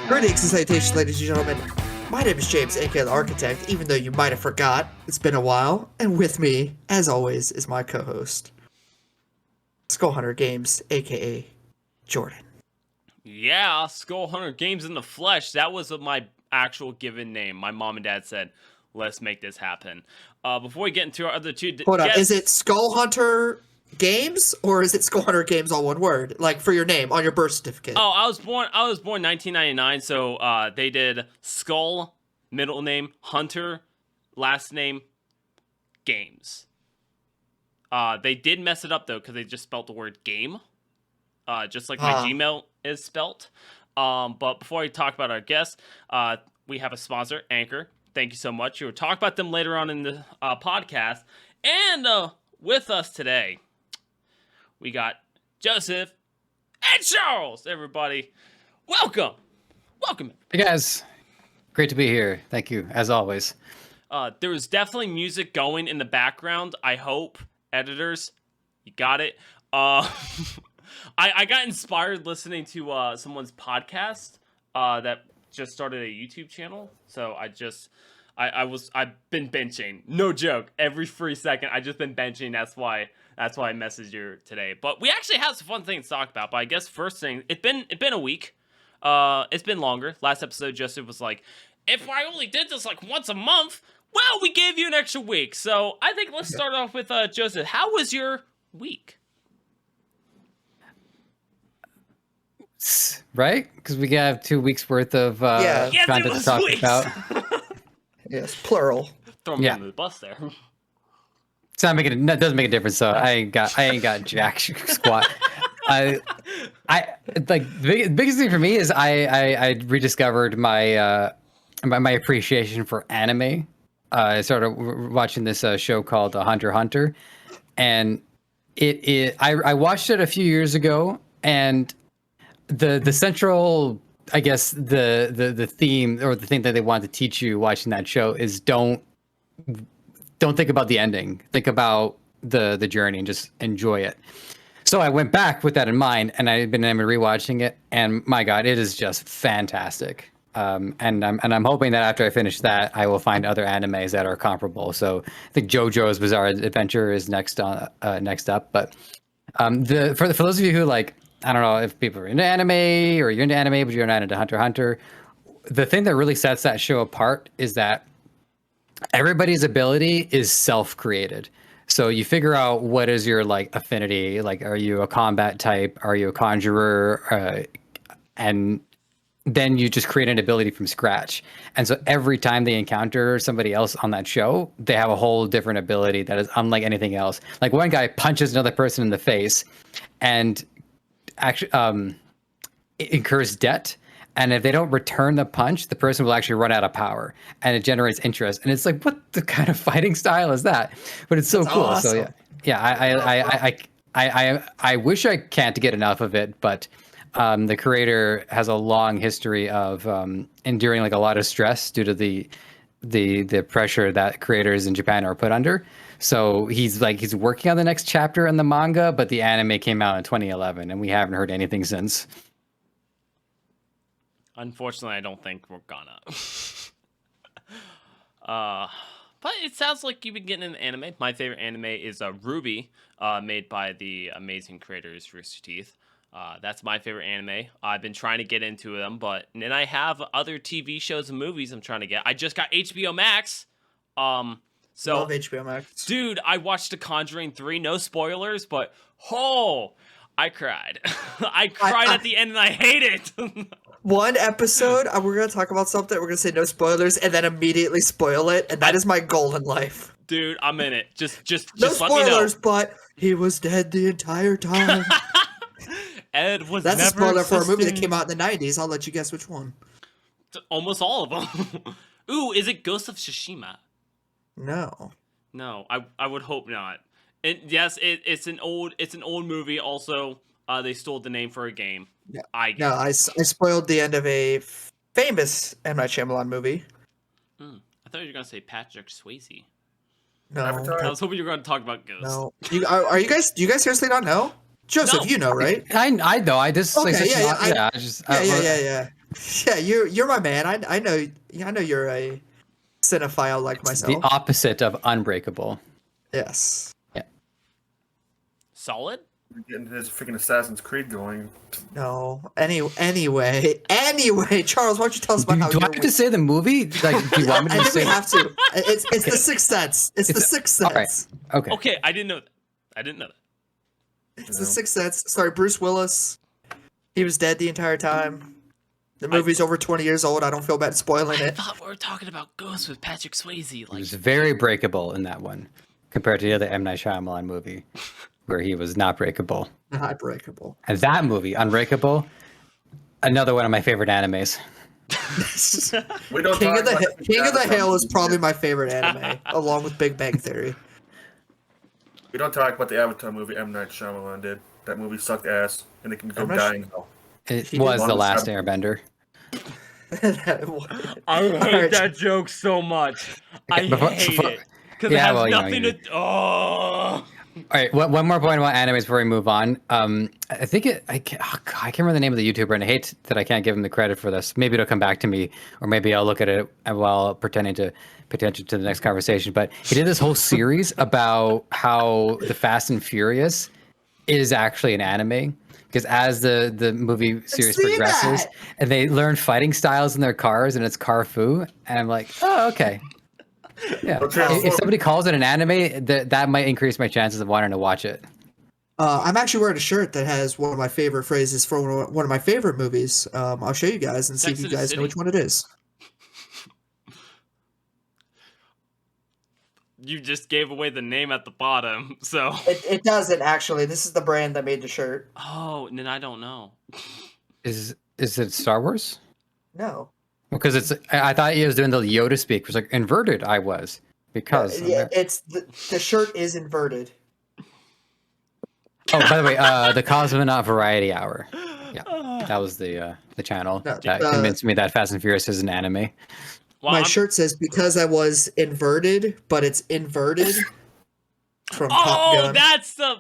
Greetings and salutations, ladies and gentlemen. My name is James, aka The Architect, even though you might have forgot. It's been a while, and with me, as always, is my co-host, Skull Hunter Games, aka Jordan. Yeah, Skull Hunter Games in the Flesh. That was my actual given name. My mom and dad said, let's make this happen. Before we get into our other two Hold on, guests, is it Skull Hunter Games, or is it Skull Hunter Games all one word? Like, for your name, on your birth certificate? Oh, I was born 1999, so they did Skull, middle name, Hunter, last name, Games. They did mess it up, though, because they just spelt the word game. Just like my Gmail is spelt. But before we talk about our guests, we have a sponsor, Anchor. Thank you so much. We'll talk about them later on in the podcast. And with us today, we got Joseph and Charles, everybody. Welcome. Welcome. Hey, guys. Great to be here. Thank you, as always. There was definitely music going in the background. I hope, editors, you got it. I got inspired listening to someone's podcast that just started a YouTube channel. So I've been benching. No joke. Every free second, I just been benching. That's why I messaged you today. But we actually have some fun things to talk about. But I guess first thing, it's been a week. It's been longer. Last episode, Joseph was like, if I only did this like once a month, well, we gave you an extra week. So I think let's start off with Joseph. How was your week? Right? Because we have 2 weeks worth of content to talk about. Yes, plural. Throw me under the bus there. It's not making that doesn't make a difference. So I ain't got jack squat. I like the biggest thing for me is I rediscovered my my appreciation for anime. I started watching this show called Hunter x Hunter, and I watched it a few years ago, and the central, I guess, the theme or the thing that they want to teach you watching that show is don't think about the ending. Think about the journey and just enjoy it. So I went back with that in mind, and I've been rewatching it, and my God, it is just fantastic. And I'm hoping that after I finish that, I will find other animes that are comparable. So I think JoJo's Bizarre Adventure is next up. But for those of you who like, I don't know if people are into anime or you're into anime, but you're not into Hunter x Hunter. The thing that really sets that show apart is that everybody's ability is self-created. So you figure out what is your like affinity, like are you a combat type, are you a conjurer, and then you just create an ability from scratch. And so every time they encounter somebody else on that show, they have a whole different ability that is unlike anything else. Like one guy punches another person in the face and actually it incurs debt, and if they don't return the punch, the person will actually run out of power, and it generates interest. And it's like, what the kind of fighting style is that? But it's so cool. Awesome. So I wish I can't get enough of it, but the creator has a long history of enduring like a lot of stress due to the pressure that creators in Japan are put under. So he's working on the next chapter in the manga, but the anime came out in 2011, and we haven't heard anything since. Unfortunately, I don't think we're gonna. But it sounds like you've been getting into anime. My favorite anime is Ruby, made by the amazing creators Rooster Teeth. That's my favorite anime. I've been trying to get into them, but then I have other TV shows and movies I'm trying to get. I just got HBO Max. So, love HBO Max. Dude, I watched The Conjuring 3. No spoilers, but I cried. I cried at the end, and I hate it. One episode, we're going to talk about something, we're going to say no spoilers, and then immediately spoil it, and that is my goal in life. Dude, I'm in it. Just no let spoilers, me know. But he was dead the entire time. Ed was That's never a spoiler existing. for a movie that came out in the 90s. I'll let you guess which one. Almost all of them. Ooh, is it Ghost of Tsushima? No. No, I would hope not. Yes, it's an old movie. Also, they stole the name for a game. Yeah. I spoiled the end of a famous M. Night Shyamalan movie. I thought you were gonna say Patrick Swayze. No, I was hoping you were gonna talk about Ghost. No, do you guys seriously not know? Joseph, No. you know, right? I know. I just like Okay, such yeah, an- I just Yeah. Yeah, you're my man. I know. I know you're a cinephile like It's the myself. opposite of Unbreakable. Yes. Solid. We're getting his freaking Assassin's Creed going. No. Anyway, Charles, why don't you tell us Do, about how do I your have to say the movie? Like, do you want me I to think say? we have to. It's the Sixth Sense. It's the Sixth all right. Sense. Okay. Okay, I didn't know that. It's the Sixth Sense. Sorry, Bruce Willis. He was dead the entire time. The movie's over 20 years old. I don't feel bad spoiling I it. thought we were talking about Ghost with Patrick Swayze. He Like, was very breakable in that one, compared to the other M Night Shyamalan movie, where he was not breakable. Not breakable. And that movie, Unbreakable, another one of my favorite animes. We don't King talk of the about King of the Avatar Hill is movie. probably my favorite anime, along with Big Bang Theory. We don't talk about the Avatar movie M. Night Shyamalan did. That movie sucked ass, and it can go I'm not die su- in hell. It He did was one the of last the- Airbender. I hate Alright. that joke so much. I before- hate before- it because Yeah, it has well, you know, nothing you- to. Oh. All right, one more point about animes before we move on. I think I can't remember the name of the YouTuber, and I hate that I can't give him the credit for this. Maybe it'll come back to me, or maybe I'll look at it while pretending to pay attention to the next conversation. But he did this whole series about how the Fast and Furious is actually an anime. Because as the movie series seen progresses, that. and they learn fighting styles in their cars, and it's car fu, and I'm like, oh, okay. Yeah. If somebody calls it an anime, that might increase my chances of wanting to watch it. I'm actually wearing a shirt that has one of my favorite phrases from one of my favorite movies. I'll show you guys and see if Sex you and the guys know City. which one it is. You just gave away the name at the bottom, so. It doesn't actually. This is the brand that made the shirt. Oh, then I don't know. Is it Star Wars? No. Because I thought he was doing the Yoda speak. It was like inverted. I was because. Yeah, it's the shirt is inverted. Oh, by the way, the Cosmonaut Variety Hour. Yeah, that was the channel No, that convinced me that Fast and Furious is an anime. Well, My I'm- shirt says because I was inverted, but it's inverted from Top Oh, Gun. that's the.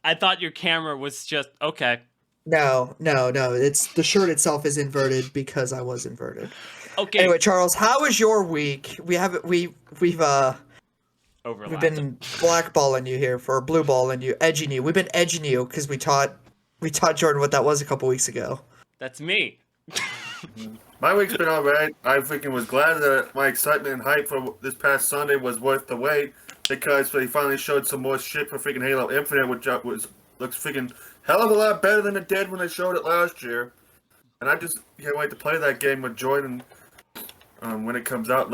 I thought your camera was just okay. No. It's the shirt itself is inverted because I was inverted. Okay, Anyway, Charles, how was your week? We've overlap. been blackballing you here for blue balling you, edging you. We've been edging you because we taught Jordan what that was a couple weeks ago. That's me. My week's been alright. I freaking was glad that my excitement and hype for this past Sunday was worth the wait because they finally showed some more shit for freaking Halo Infinite, which looks freaking hell of a lot better than it did when they showed it last year. And I just can't wait to play that game with Jordan when it comes out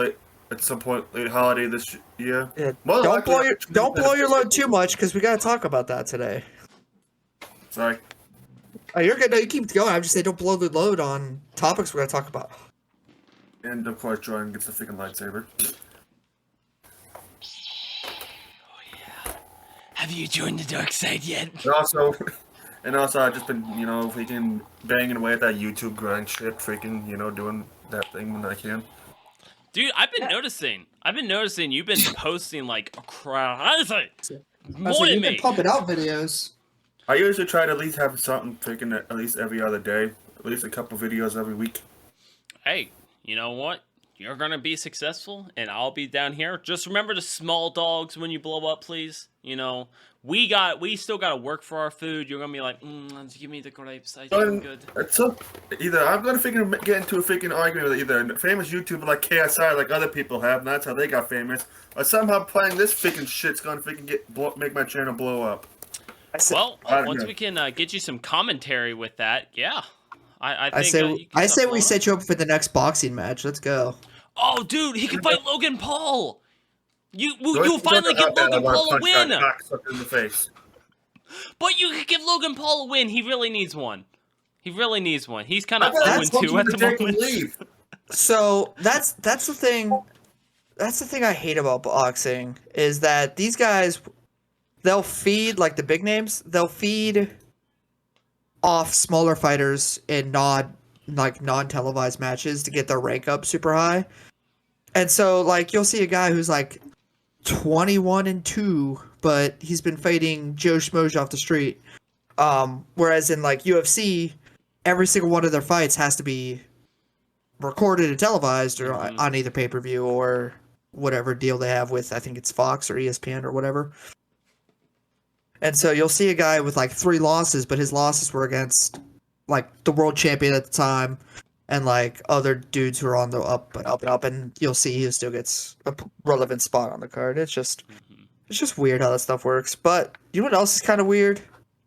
at some point late holiday this year. Yeah, More don't likely, blow your load too much because we got to talk about that today. Sorry. Oh, you're good. No, you keep going. I'm just saying don't blow the load on topics we're going to talk about. And of course, Jordan gets the freaking lightsaber. Have you joined the dark side yet? And also, I've just been, freaking banging away at that YouTube grind shit, freaking, doing that thing when I can. Dude, I've been noticing you've been posting like crazy. More than me. pumping out videos. I usually try to at least have something freaking at least every other day, at least a couple videos every week. Hey, you know what? You're gonna be successful, and I'll be down here. Just remember the small dogs when you blow up, please. We still gotta work for our food. You're gonna be like, give me the grapes. I think I'm good. Either I'm gonna get into a freaking argument with either a famous YouTuber like KSI, like other people have, and that's how they got famous, or somehow playing this freaking shit's gonna freaking make my channel blow up. Well, I once know. we can get you some commentary with that, yeah. I I think, say you can start we blowing set you up for the next boxing match. Let's go. up. Oh, dude, he can fight Logan Paul. You Don't finally give talk about that, I Logan wanna Paul a punch that win. cocksucker in the face. But you could give Logan Paul a win. He really needs one. He's kind of That's 0-2 at the Take and moment. leave. So that's the thing. That's the thing I hate about boxing is that these guys, they'll feed like the big names. They'll feed off smaller fighters in non-televised matches to get their rank up super high. And so like you'll see a guy who's like 21-2, but he's been fighting Joe Schmoes off the street. Whereas in like UFC, every single one of their fights has to be recorded and televised or on either pay-per-view or whatever deal they have with, I think it's Fox or ESPN or whatever. And so you'll see a guy with like 3 losses, but his losses were against like the world champion at the time and like other dudes who are on the up and up, and you'll see he still gets a relevant spot on the card. It's just weird how that stuff works. But you know what else is kind of weird?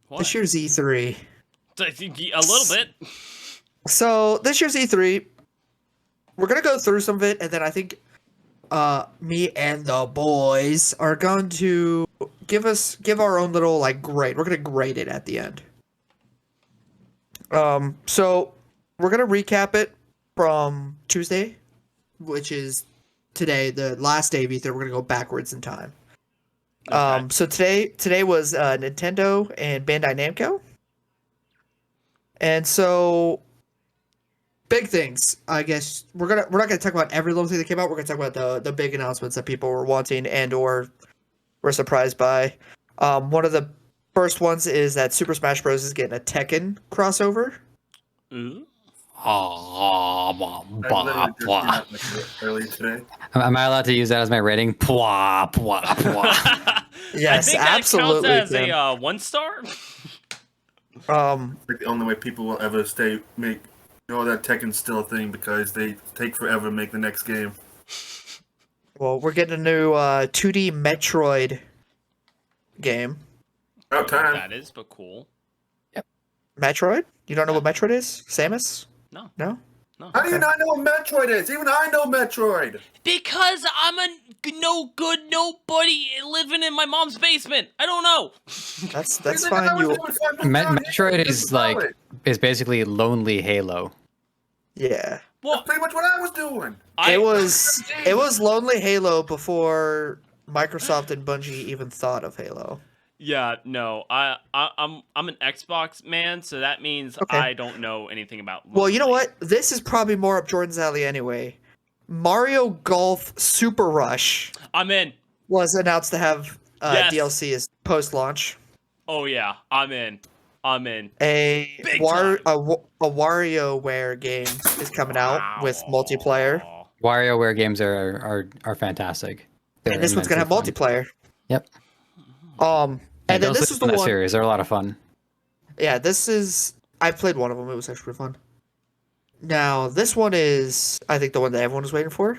What? This year's E3. A little bit. So this year's E3, we're gonna go through some of it, and then I think me and the boys are going to give our own little like grade. We're gonna grade it at the end. So we're gonna recap it from Tuesday, which is today, the last day of E3. We're gonna go backwards in time. Okay. So today was Nintendo and Bandai Namco, and so big things. I guess we're not gonna talk about every little thing that came out. We're gonna talk about the big announcements that people were wanting and or were surprised by. One of the first ones is that Super Smash Bros. Is getting a Tekken crossover. Ooh. I literally just seen that, like, earlier today. Am I allowed to use that as my rating? Pwah, pwah, pwah. Yes, I think that absolutely. counts as Tim. a 1-star. Like the only way people will ever know that Tekken's still a thing because they take forever to make the next game. Well, we're getting a new 2D Metroid game. About time. That is, but cool. Metroid? You don't know what Metroid is? Samus? No. No? No. How do you not know what Metroid is? Even I know Metroid. Because I'm a no good nobody living in my mom's basement. I don't know. That's Even I fine. was You able to find my phone. Metroid is like Solid. is basically lonely Halo. yeah. Well, That's pretty much what I was doing. It was Lonely Halo before Microsoft and Bungie even thought of Halo. Yeah, no. I'm an Xbox man, so that means Okay. I don't know anything about. Well, you know Lonely. what? This is probably more up Jordan's alley anyway. Mario Golf Super Rush I'm in. was announced to have Yes. DLC as post-launch. Oh yeah, I'm in. A Big time. WarioWare game is coming out with multiplayer, Wow. WarioWare games are fantastic. They're and this one's gonna have immensely fun. multiplayer. Yep. And then don't this sleep is the on that one. series. They're a lot of fun. Yeah, this is. I played one of them. It was actually fun. Now, this one is, I think, the one that everyone was waiting for.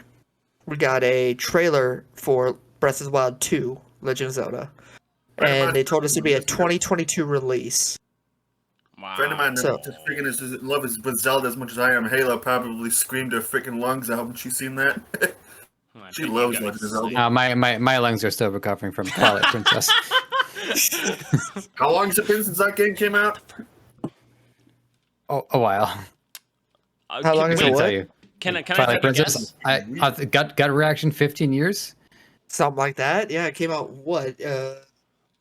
We got a trailer for Breath of the Wild 2, Legend of Zelda. And they told us it'd be a 2022 release. Wow. A friend of mine So- that freaking is in love with Zelda as much as I am. Halo probably screamed her freaking lungs out when she seen that. I She think loves you Legend of guys Zelda. sleep. My lungs are still recovering from Twilight Princess. How long has it been since that game came out? Oh, a while. How long is I it can what? tell you. Can I Twilight take a Princess. guess? Gut reaction. 15 years. Something like that. Yeah, it came out, what?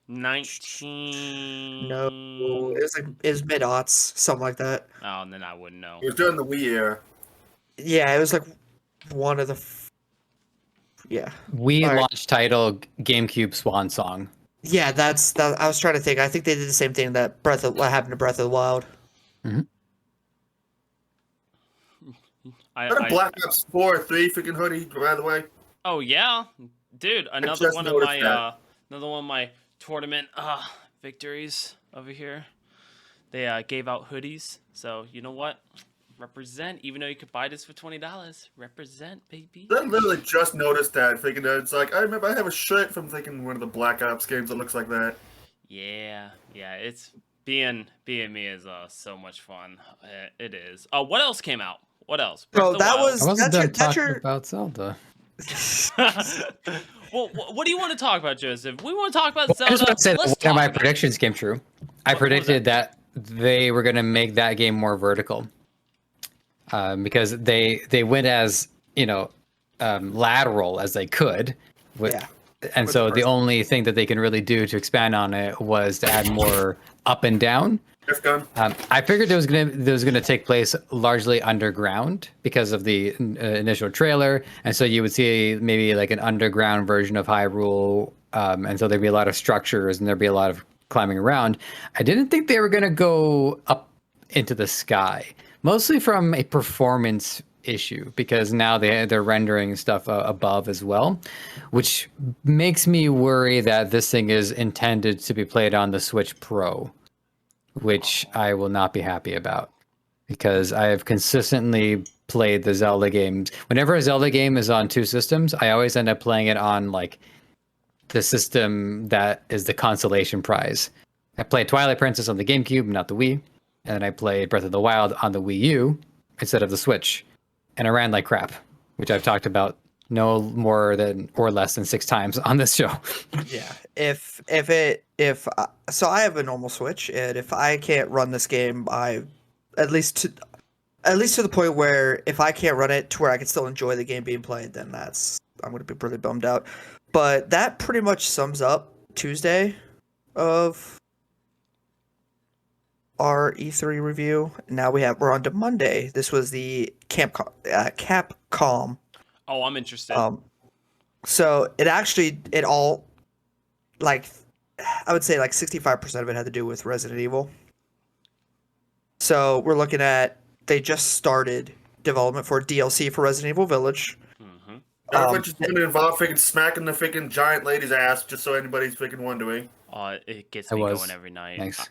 19. No. It was mid-aughts, something like that. Oh, and then I wouldn't know. It was during the Wii era. Yeah, it was like one of the. Yeah. We All right. launch title GameCube Swan Song. Yeah, that. I was trying to think. I think they did the same thing that what happened to Breath of the Wild. I, Is that a I- Black Ops 4 or 3 freaking hoodie, by the way? oh yeah, dude. Another just one of noticed my that. another one of my tournament victories over here. They gave out hoodies, so you know what? Represent. Even though you could buy this for $20, represent, baby. I literally just noticed that. Thinking that it's like, I remember I have a shirt from thinking one of the Black Ops games that looks like that. Yeah. It's being me is so much fun. It is. What else came out? What else? Bro, Breath of the that Wild. was- I wasn't That's done your- that's talking your- about Zelda. Well, what do you want to talk about, Joseph? We want to talk about I Zelda. just want to say that Let's one of my talk about it. predictions came true. I What was predicted that they were going to make that game more vertical because they went as lateral as they could. Yeah. And With so the the first only thing that they can really do to expand on it was to add more up and down. Nerf gun. I figured it was gonna take place largely underground because of the initial trailer, and so you would see maybe like an underground version of Hyrule and so there'd be a lot of structures and there'd be a lot of climbing around. I didn't think they were going to go up into the sky, mostly from a performance issue, because now they're rendering stuff above as well, which makes me worry that this thing is intended to be played on the Switch Pro, which I will not be happy about, because I have consistently played the Zelda games. Whenever a Zelda game is on two systems, I always end up playing it on like the system that is the consolation prize. I played Twilight Princess on the GameCube, not the Wii, and I played Breath of the Wild on the Wii U instead of the Switch. And I ran like crap, which I've talked about no more than or less than 6 times on this show. Yeah. So I have a normal Switch, and if I can't run this game, at least to the point where if I can't run it to where I can still enjoy the game being played, then I'm going to be pretty bummed out. But that pretty much sums up Tuesday of our E3 review. Now we're on to Monday. This was the Capcom. Oh, I'm interested. So it all, like, I would say like 65% of it had to do with Resident Evil. So we're looking at, they just started development for DLC for Resident Evil Village. Everyone just going to involve freaking smacking the freaking giant lady's ass, just so anybody's freaking wondering. It gets me going every night. Nice.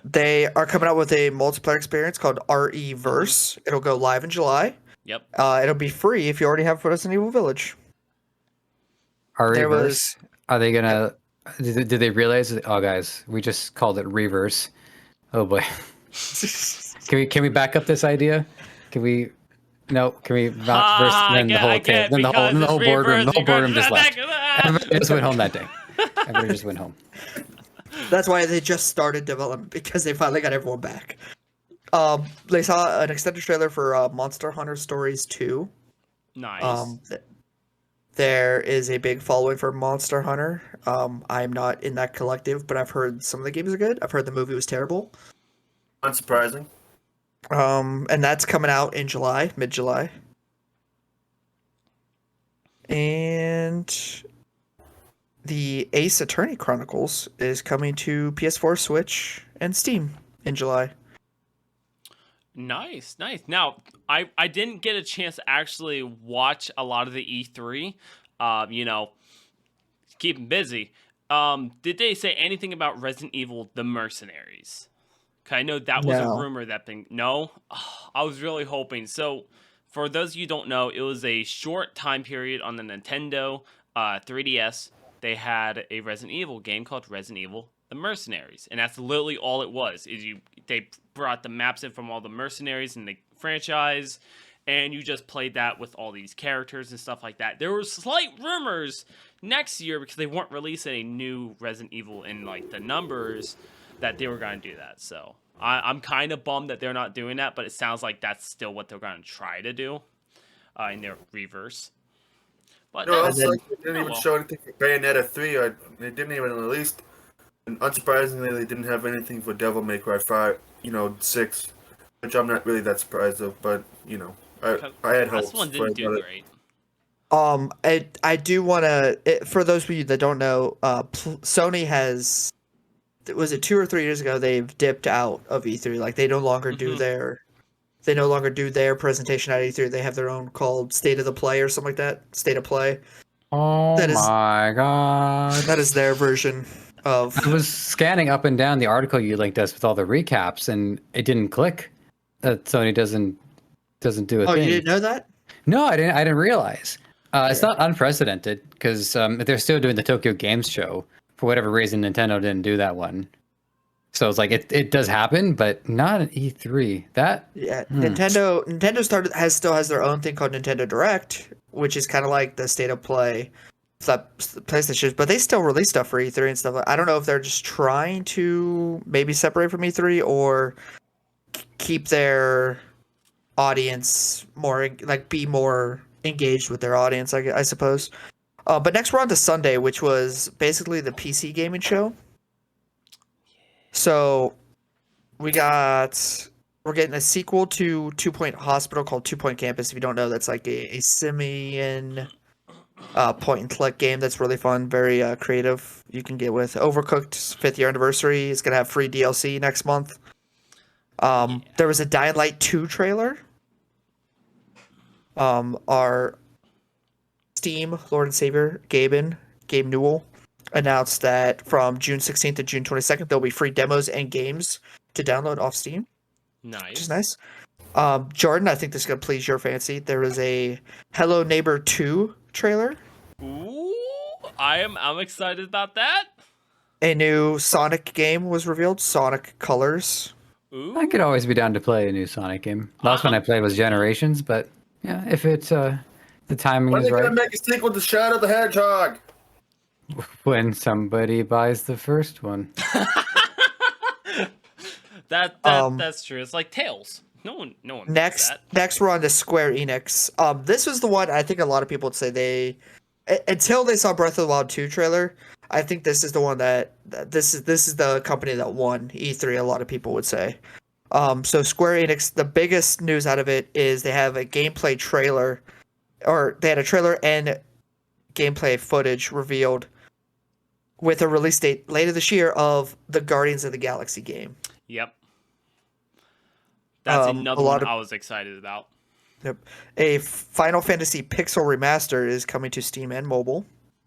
They are coming out with a multiplayer experience called RE-Verse. It'll go live in July. Yep. It'll be free if you already have Resident Evil Village. Are they gonna? Did they realize? Oh, guys, we just called it reverse. Oh boy. Can we back up this idea? Can we? No. Can we not verse? Then the whole boardroom just left. Everybody just went home that day. Everybody just went home. That's why they just started development, because they finally got everyone back. They saw an extended trailer for Monster Hunter Stories 2. Nice. There is a big following for Monster Hunter. I'm not in that collective, but I've heard some of the games are good. I've heard the movie was terrible. Unsurprising. And that's coming out in July, mid-July. And the Ace Attorney Chronicles is coming to PS4, Switch, and Steam in July. Nice. Now, I didn't get a chance to actually watch a lot of the E3. Keep busy. Did they say anything about Resident Evil: The Mercenaries? 'Cause I know that was a rumor that thing. No? Oh, I was really hoping. So, for those of you who don't know, it was a short time period on the Nintendo 3DS. They had a Resident Evil game called Resident Evil: The Mercenaries, and that's literally all it was. They brought the maps in from all the mercenaries in the franchise, and you just played that with all these characters and stuff like that. There were slight rumors next year, because they weren't releasing a new Resident Evil in like the numbers, that they were going to do that. So I'm kind of bummed that they're not doing that, but it sounds like that's still what they're going to try to do in their reverse. But No, also, they didn't even show anything for Bayonetta 3, or they didn't even release. And unsurprisingly, they didn't have anything for Devil May Cry 5, 6, which I'm not really that surprised of, but, I had hopes. This one didn't do great. I do want to, for those of you that don't know, Sony has, was it 2 or 3 years ago, they've dipped out of E3. Like, they no longer do their presentation at E3. They have their own called State of the Play or something like that. State of Play. Oh my god. That is their version of. I was scanning up and down the article you linked us with all the recaps, and it didn't click that Sony doesn't do a thing. Oh, you didn't know that? No, I didn't realize. It's not unprecedented, because they're still doing the Tokyo Games Show. For whatever reason, Nintendo didn't do that one. So it's like it does happen, but not at E3. Nintendo still has their own thing called Nintendo Direct, which is kind of like the State of Play PlayStation, but they still release stuff for E3 and stuff. I don't know if they're just trying to maybe separate from E3 or keep their audience more, like, be more engaged with their audience, I suppose. But next we're on to Sunday, which was basically the PC gaming show. So we're getting a sequel to 2 Point Hospital called 2 Point Campus. If you don't know, that's like a simian point and click game that's really fun, very creative. You can get with Overcooked's 5th year anniversary. It's gonna have free DLC next month. There was a Dying Light 2 trailer. Our Steam Lord and Savior Gabe Newell announced that from June 16th to June 22nd there'll be free demos and games to download off Steam, which is Nice. nice. Jordan, I think this is gonna please your fancy. There was a Hello Neighbor 2 trailer. Ooh, I'm excited about that. A new Sonic game was revealed, Sonic Colors. Ooh. I could always be down to play a new Sonic game. Last one I played was Generations, but yeah, if it's the timing When are is they gonna right, make a sequel to Shadow the Hedgehog? when somebody buys the first one. That's true. It's like Tails. No one thinks that. Next we're on to Square Enix. This was the one I think a lot of people would say until they saw Breath of the Wild 2 trailer. I think this is the one that this is the company that won E3. A lot of people would say. So Square Enix, the biggest news out of it is they have a gameplay trailer, or they had a trailer and gameplay footage revealed with a release date later this year of the Guardians of the Galaxy game. Yep. That's A another lot one of- I was excited about. Yep. A Final Fantasy Pixel Remaster is coming to Steam and mobile.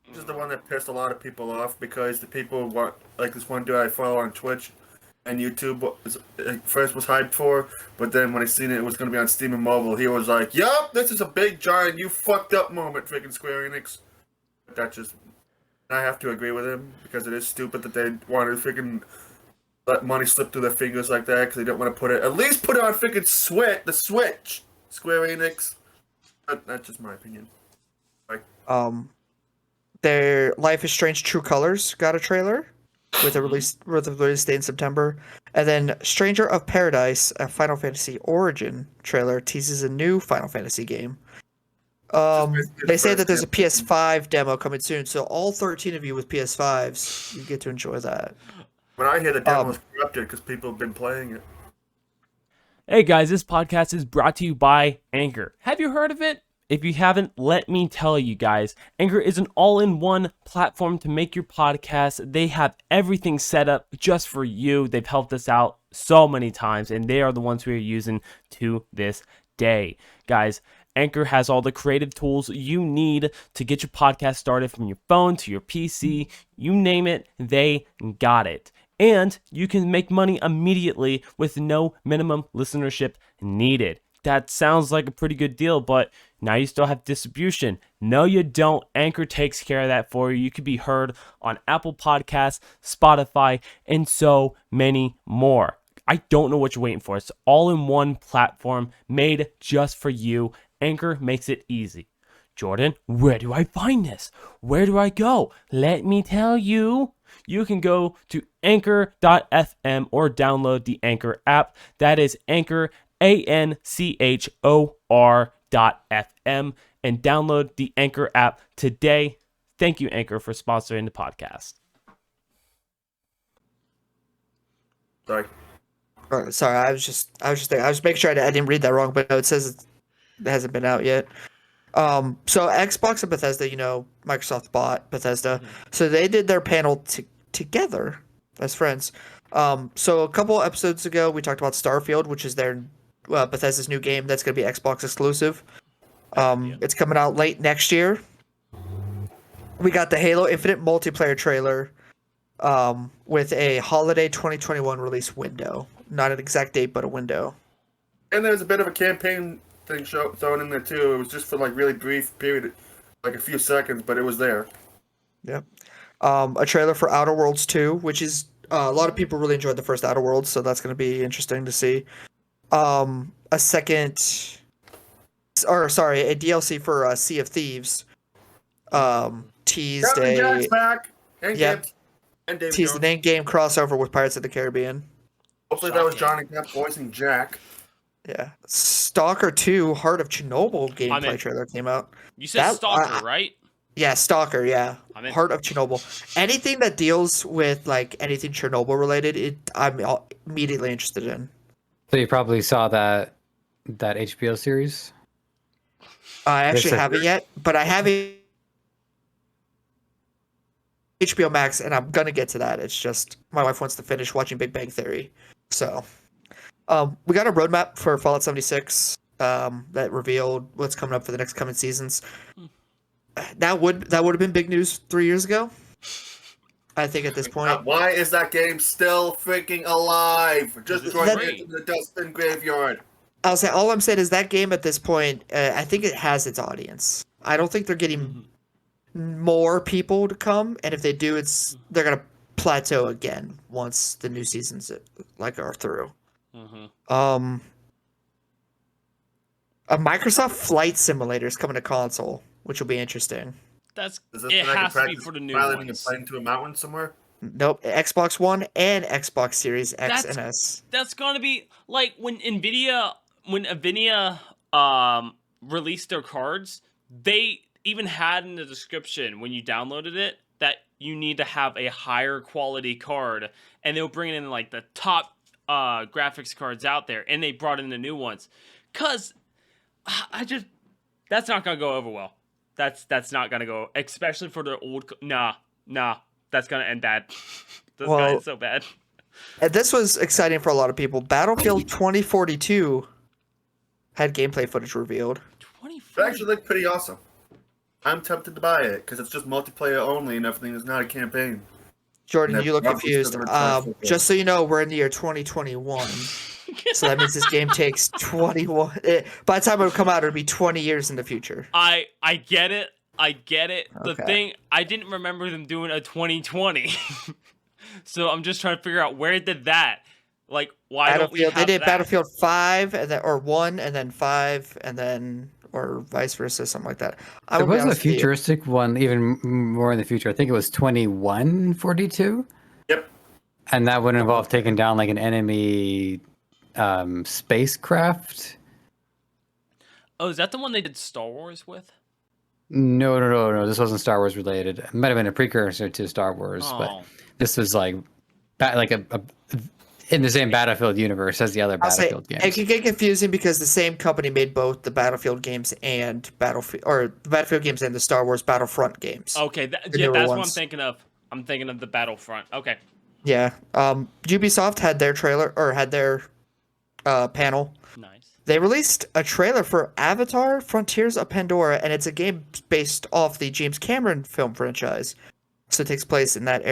This is the one that pissed a lot of people off because the people want, like this one dude I follow on Twitch and YouTube first was hyped for, but then when I seen it was going to be on Steam and mobile, he was like, "Yup, this is a big giant you fucked up moment, freaking Square Enix." That just, I have to agree with him because it is stupid that they wanted to freaking let money slip through their fingers like that because they don't want to put it, at least put it on freaking the Switch, Square Enix. That's just my opinion. Their Life is Strange True Colors got a trailer with a release date in September, and then Stranger of Paradise, a Final Fantasy Origin trailer, teases a new Final Fantasy game. They say that there's a PS5 demo coming soon, so all 13 of you with PS5s, you get to enjoy that. But I hear the demo is corrupted because people have been playing it. Hey guys, this podcast is brought to you by Anchor. Have you heard of it? If you haven't, let me tell you guys. Anchor is an all-in-one platform to make your podcast. They have everything set up just for you. They've helped us out so many times, and they are the ones we are using to this day. Guys, Anchor has all the creative tools you need to get your podcast started, from your phone to your PC. You name it, they got it. And you can make money immediately with no minimum listenership needed. That sounds like a pretty good deal, but now you still have distribution. No, you don't. Anchor takes care of that for you. You could be heard on Apple Podcasts, Spotify, and so many more. I don't know what you're waiting for. It's all in one platform made just for you. Anchor makes it easy. Jordan, where do I find this? Where do I go? Let me tell you. You can go to anchor.fm or download the Anchor app. That is Anchor, ANCHOR.FM, and download the Anchor app today. Thank you, Anchor, for sponsoring the podcast. Sorry. Sorry, I was just making sure I didn't read that wrong, but no, it says it hasn't been out yet. So Xbox and Bethesda, Microsoft bought Bethesda, so they did their panel together as friends. So a couple episodes ago, we talked about Starfield, which is their Bethesda's new game that's going to be Xbox exclusive. It's coming out late next year. We got the Halo Infinite multiplayer trailer with a holiday 2021 release window. Not an exact date, but a window. And there's a bit of a campaign thing thrown in there too. It was just for like really brief period, like a few seconds, but it was there. Yep. A trailer for Outer Worlds 2, which is a lot of people really enjoyed the first Outer Worlds, so that's going to be interesting to see. A DLC for Sea of Thieves. Teased Captain Jack's back. And Yep. Gibbs. And David teased Jones. an in-game crossover with Pirates of the Caribbean. Hopefully that was Johnny Depp voicing Jack. Yeah. Stalker 2 Heart of Chernobyl gameplay in. trailer came out. You said Stalker, right? Yeah, Stalker, yeah. I'm in. Heart of Chernobyl. Anything that deals with anything Chernobyl related, I'm immediately interested in. So you probably saw that HBO series. I actually Yes, sir. haven't yet, but I have it HBO Max, and I'm gonna get to that. It's just my wife wants to finish watching Big Bang Theory, so we got a roadmap for Fallout 76 that revealed what's coming up for the next coming seasons. That would have been big news 3 years ago. I think at this point, Why is that game still freaking alive? Just It's throw it great. into the dustbin graveyard. I'll say all I'm saying is that game at this point, I think it has its audience. I don't think they're getting more people to come, and if they do, they're gonna plateau again once the new seasons are through. Mm-hmm. A Microsoft Flight Simulator is coming to console, which will be interesting. That's Is this it. when I can Has to be practice for the new piloting a ones. plane to a mountain somewhere? Nope, Xbox One and Xbox Series X That's- and S. That's gonna be like when Nvidia released their cards. They even had in the description when you downloaded it that you need to have a higher quality card, and they were bringing in like the top graphics cards out there, and they brought in the new ones. Cause that's not gonna go over well. That's not gonna go, especially for the old. Nah, that's gonna end bad. That's gonna end so bad. And this was exciting for a lot of people. Battlefield 2042 had gameplay footage revealed. It actually looked pretty awesome. I'm tempted to buy it because it's just multiplayer only and everything is not a campaign. Jordan, And you look that's confused. 724. Just so you know, we're in the year 2021. So that means this game takes 21. By the time it would come out, it would be 20 years in the future. I get it. The Okay. thing, I didn't remember them doing a 2020. So I'm just trying to figure out where did that, like, why don't we have They did that? Battlefield 5 and then, or 1 and then 5 and then, or vice versa, something like that. There was a futuristic one, even more in the future. I think it was 2142. Yep. And that would involve taking down like an enemy spacecraft. Oh, is that the one they did Star Wars with? No. This wasn't Star Wars related. It might have been a precursor to Star Wars, but Oh, this was like a in the same Battlefield universe as the other I'll say Battlefield it games. can get confusing because the same company made both the Battlefield games and the Battlefield games and the Star Wars Battlefront games. okay. The Yeah, newer that's what I'm ones. thinking of. I'm thinking of the Battlefront. Okay. Yeah. Ubisoft had their trailer or had their panel. Nice. They released a trailer for Avatar: Frontiers of Pandora, and it's a game based off the James Cameron film franchise. So it takes place in that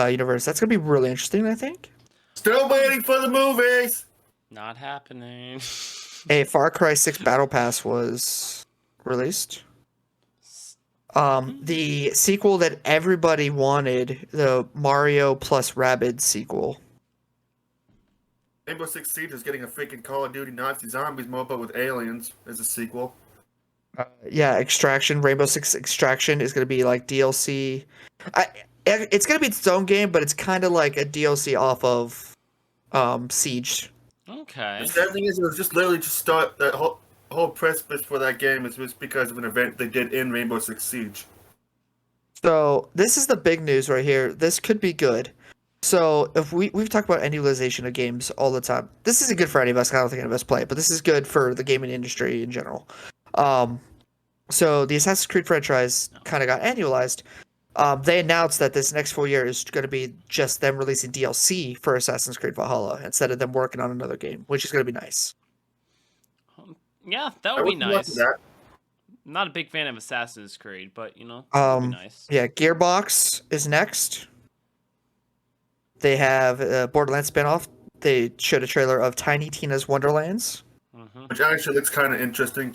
universe. That's gonna be really interesting, I think. Still waiting for the movies. Not happening. A Far Cry 6 Battle Pass was released. The sequel that everybody wanted, the Mario plus Rabbids sequel. Rainbow Six Siege is getting a freaking Call of Duty Nazi Zombies MOBA with aliens as a sequel. Yeah, Extraction, Rainbow Six Extraction is going to be like DLC. It's going to be its own game, but it's kind of like a DLC off of Siege. Okay. The sad thing is, it was just literally just start that whole precipice for that game is just because of an event they did in Rainbow Six Siege. So this is the big news right here. This could be good. So if we've talked about annualization of games all the time. This isn't good for any of us. I don't think any of us play it, but this is good for the gaming industry in general. So the Assassin's Creed franchise kind of got annualized. They announced that this next full year is going to be just them releasing DLC for Assassin's Creed Valhalla instead of them working on another game, which is going to be nice. Yeah, that I would be wouldn't want nice. that. I'm not a big fan of Assassin's Creed, but you know, that would be nice. Yeah, Gearbox is next. They have a Borderlands spinoff. They showed a trailer of Tiny Tina's Wonderlands. Hmm. Which actually looks kind of interesting,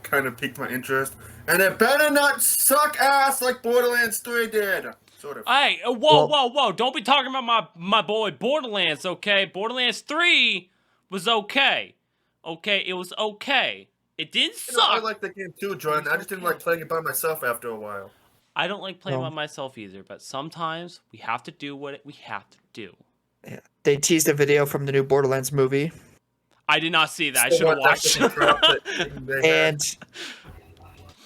kind of piqued my interest. And it better not suck ass like Borderlands 3 did. Sort of. Hey, whoa! Don't be talking about my boy Borderlands, okay? Borderlands 3 was okay. Okay, it was okay. It didn't You know, I suck. like the game too, Jordan. I just didn't like playing it by myself after a while. I don't like playing No. by myself either, but sometimes we have to do what we have to do. Yeah. They teased a video from the new Borderlands movie. I did not see that. I Still should have want that watched. fucking drop that they had.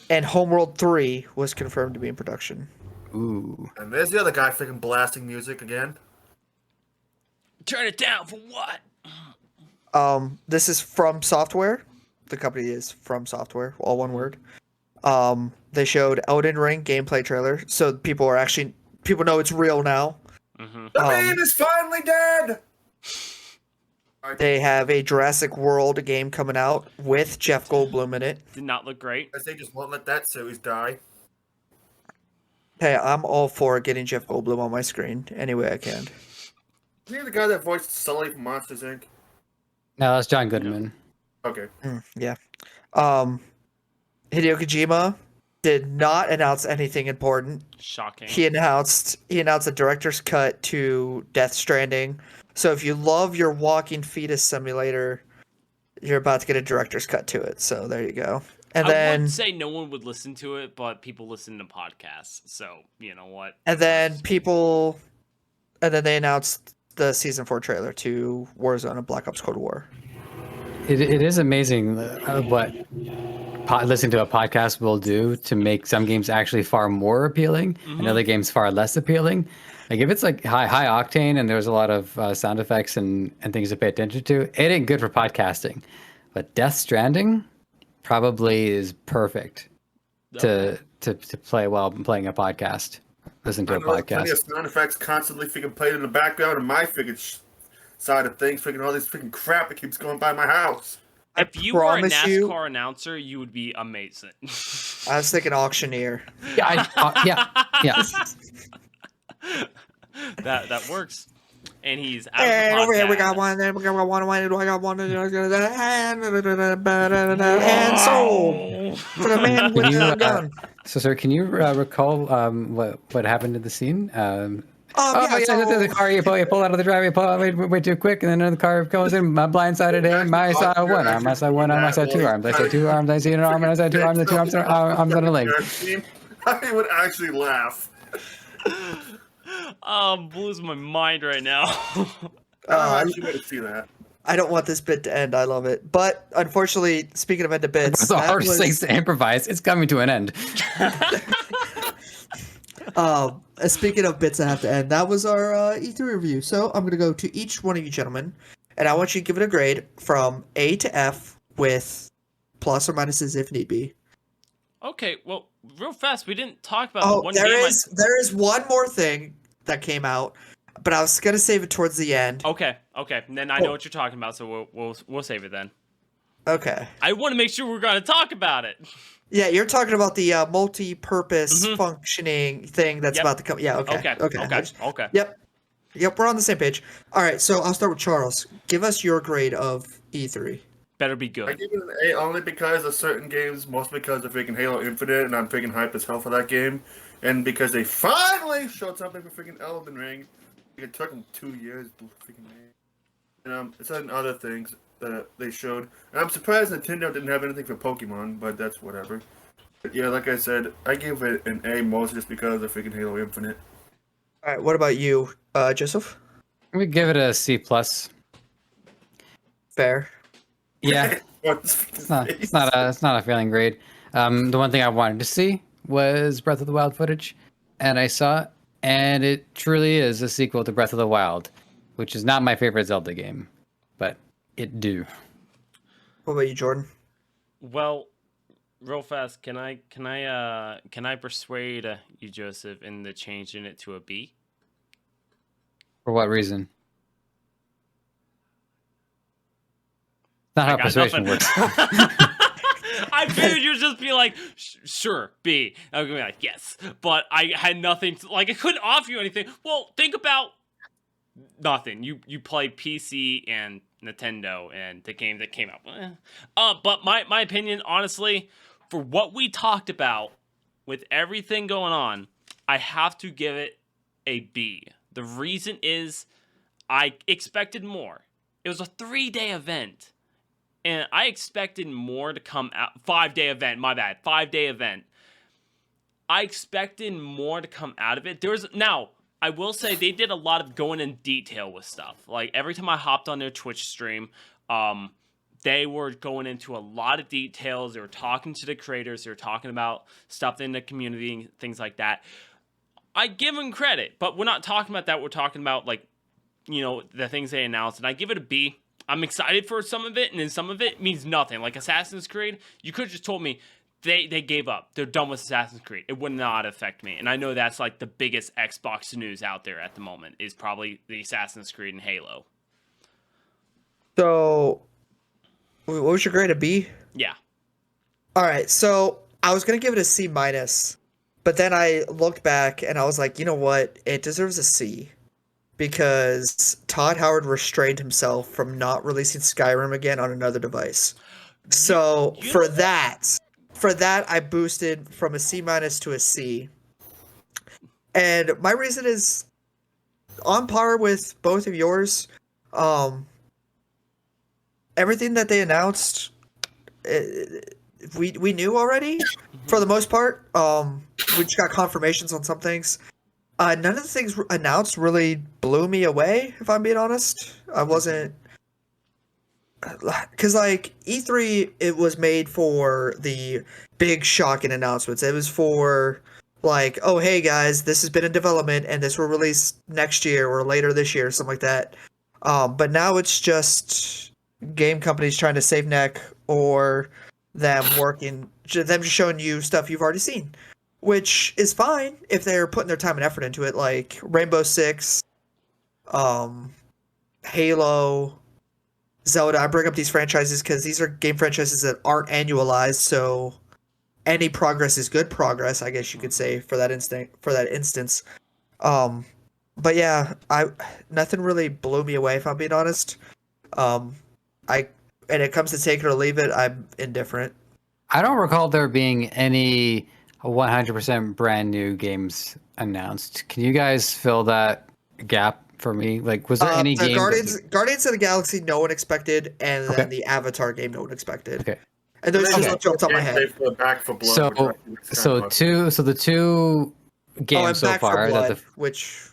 And Homeworld 3 was confirmed to be in production. Ooh. And there's the other guy freaking blasting music again. Turn it down for what? This is From Software. The company is From Software, all one word. They showed Elden Ring gameplay trailer, so people are actually people know it's real now. Mm-hmm. The meme is finally dead. They have a Jurassic World game coming out with Jeff Goldblum in it. Did not look great. Guess they just won't let that series die. Hey, I'm all for getting Jeff Goldblum on my screen any way I can. Is he the guy that voiced Sully from Monsters Inc? No, that's John Goodman. Okay. Yeah. Hideo Kojima did not announce anything important. Shocking. He announced a director's cut to Death Stranding. So if you love your walking fetus simulator, you're about to get a director's cut to it. So there you go. And I then would say no one would listen to it, but people listen to podcasts. So you know what? they announced the season 4 trailer to Warzone and Black Ops Cold War. It is amazing what listening to a podcast will do to make some games actually far more appealing and other games far less appealing. Like if it's like high octane and there's a lot of sound effects and things to pay attention to, it ain't good for podcasting. But Death Stranding probably is perfect to play while playing a podcast. Listen to a Plenty of podcast. sound effects constantly freaking played in the background and my freaking side of things, freaking all this freaking crap that keeps going by my house. If you were a promise NASCAR you- announcer, you would be amazing. I was thinking auctioneer. Yeah, yeah. that works. And he's out of And the over here we podcast. got one. Then we got one. I got one. And sold for the man with Can you, the gun. So, sir, can you recall what happened in the scene? Yeah, so- The car, you pull out of the driveway, you pull out way too quick, and then another car goes in. My blindsided him. I saw one arm. I saw one arm. I saw two arms. I saw two arms. I see an arm. And I saw two arms. And two arms. Arms on a leg. I would actually laugh. Blows my mind right now. I actually want to see that. I don't want this bit to end. I love it. But unfortunately, speaking of end of bits, It's the that hardest was- things to improvise. It's coming to an end. Speaking of bits that have to end, that was our E3 review. So I'm going to go to each one of you gentlemen, and I want you to give it a grade from A to F with plus or minuses if need be. Okay, well, real fast, we didn't talk about the Oh, one there game. is one more thing that came out, but I was going to save it towards the end. Okay, and then I know what you're talking about, so we'll save it then. Okay. I want to make sure we're going to talk about it. Yeah, you're talking about the multi-purpose Mhm. functioning thing that's Yep. about to come. Yeah, okay. Okay. Yep, we're on the same page. All right, so I'll start with Charles. Give us your grade of E3. Better be I good. give it an A only because of certain games, mostly because of freaking Halo Infinite, and I'm freaking hyped as hell for that game. And because they finally showed something for freaking Elden Ring. It took them 2 years to freaking make. And it's certain other things that they showed. And I'm surprised Nintendo didn't have anything for Pokemon, but that's whatever. But yeah, like I said, I give it an A mostly just because of freaking Halo Infinite. All right, what about you, Joseph? We give it a C plus. Fair. Yeah, it's not a failing grade. The one thing I wanted to see was Breath of the Wild footage, and I saw it, and it truly is a sequel to Breath of the Wild, which is not my favorite Zelda game, but it do. What about you, Jordan? Well, real fast, can I persuade you, Joseph, into changing it to a B? For what reason? Not how I got persuasion nothing. works. I figured you'd just be like, sure, B. I was gonna be like, yes, but I had nothing. I couldn't offer you anything. Well, think about nothing. You play PC and Nintendo and the game that came out. But my opinion, honestly, for what we talked about with everything going on, I have to give it a B. The reason is I expected more. It was a 3-day event. And I expected more to come out. 5-day event, my bad. 5-day event. I expected more to come out of it. Now, I will say they did a lot of going in detail with stuff. Like every time I hopped on their Twitch stream, they were going into a lot of details. They were talking to the creators. They were talking about stuff in the community and things like that. I give them credit, but we're not talking about that. We're talking about the things they announced, and I give it a B. I'm excited for some of it, and then some of it means nothing. Like Assassin's Creed, you could have just told me, they gave up. They're done with Assassin's Creed. It would not affect me. And I know that's like the biggest Xbox news out there at the moment is probably the Assassin's Creed and Halo. So, what was your grade? A B? Yeah. All right. So I was gonna give it a C minus, but then I looked back and I was like, you know what? It deserves a C because Todd Howard restrained himself from not releasing Skyrim again on another device. So you for know that, I boosted from a C minus to a C. And my reason is on par with both of yours. Everything that they announced, we knew already for the most part. We just got confirmations on some things. None of the things announced really blew me away, if I'm being honest. I wasn't, because like E3, it was made for the big shocking announcements. It was for like, oh hey guys, this has been in development and this will release next year or later this year, something like that. But now it's just game companies trying to save neck or them just showing you stuff you've already seen, which is fine if they're putting their time and effort into it, like Rainbow Six, Halo, Zelda. I bring up these franchises because these are game franchises that aren't annualized, so any progress is good progress, I guess you could say, for that instance. But yeah, nothing really blew me away, if I'm being honest. And it comes to take it or leave it, I'm indifferent. I don't recall there being any 100% brand new games announced. Can you guys fill that gap for me? Like, was there any the game? Guardians of the Galaxy, no one expected, and Okay. then the Avatar game, no one expected. Okay. And those They just just jumped on my they head. for Back for Blood. So, which I think is so kind of the two games and so Back 4 far Blood, that the which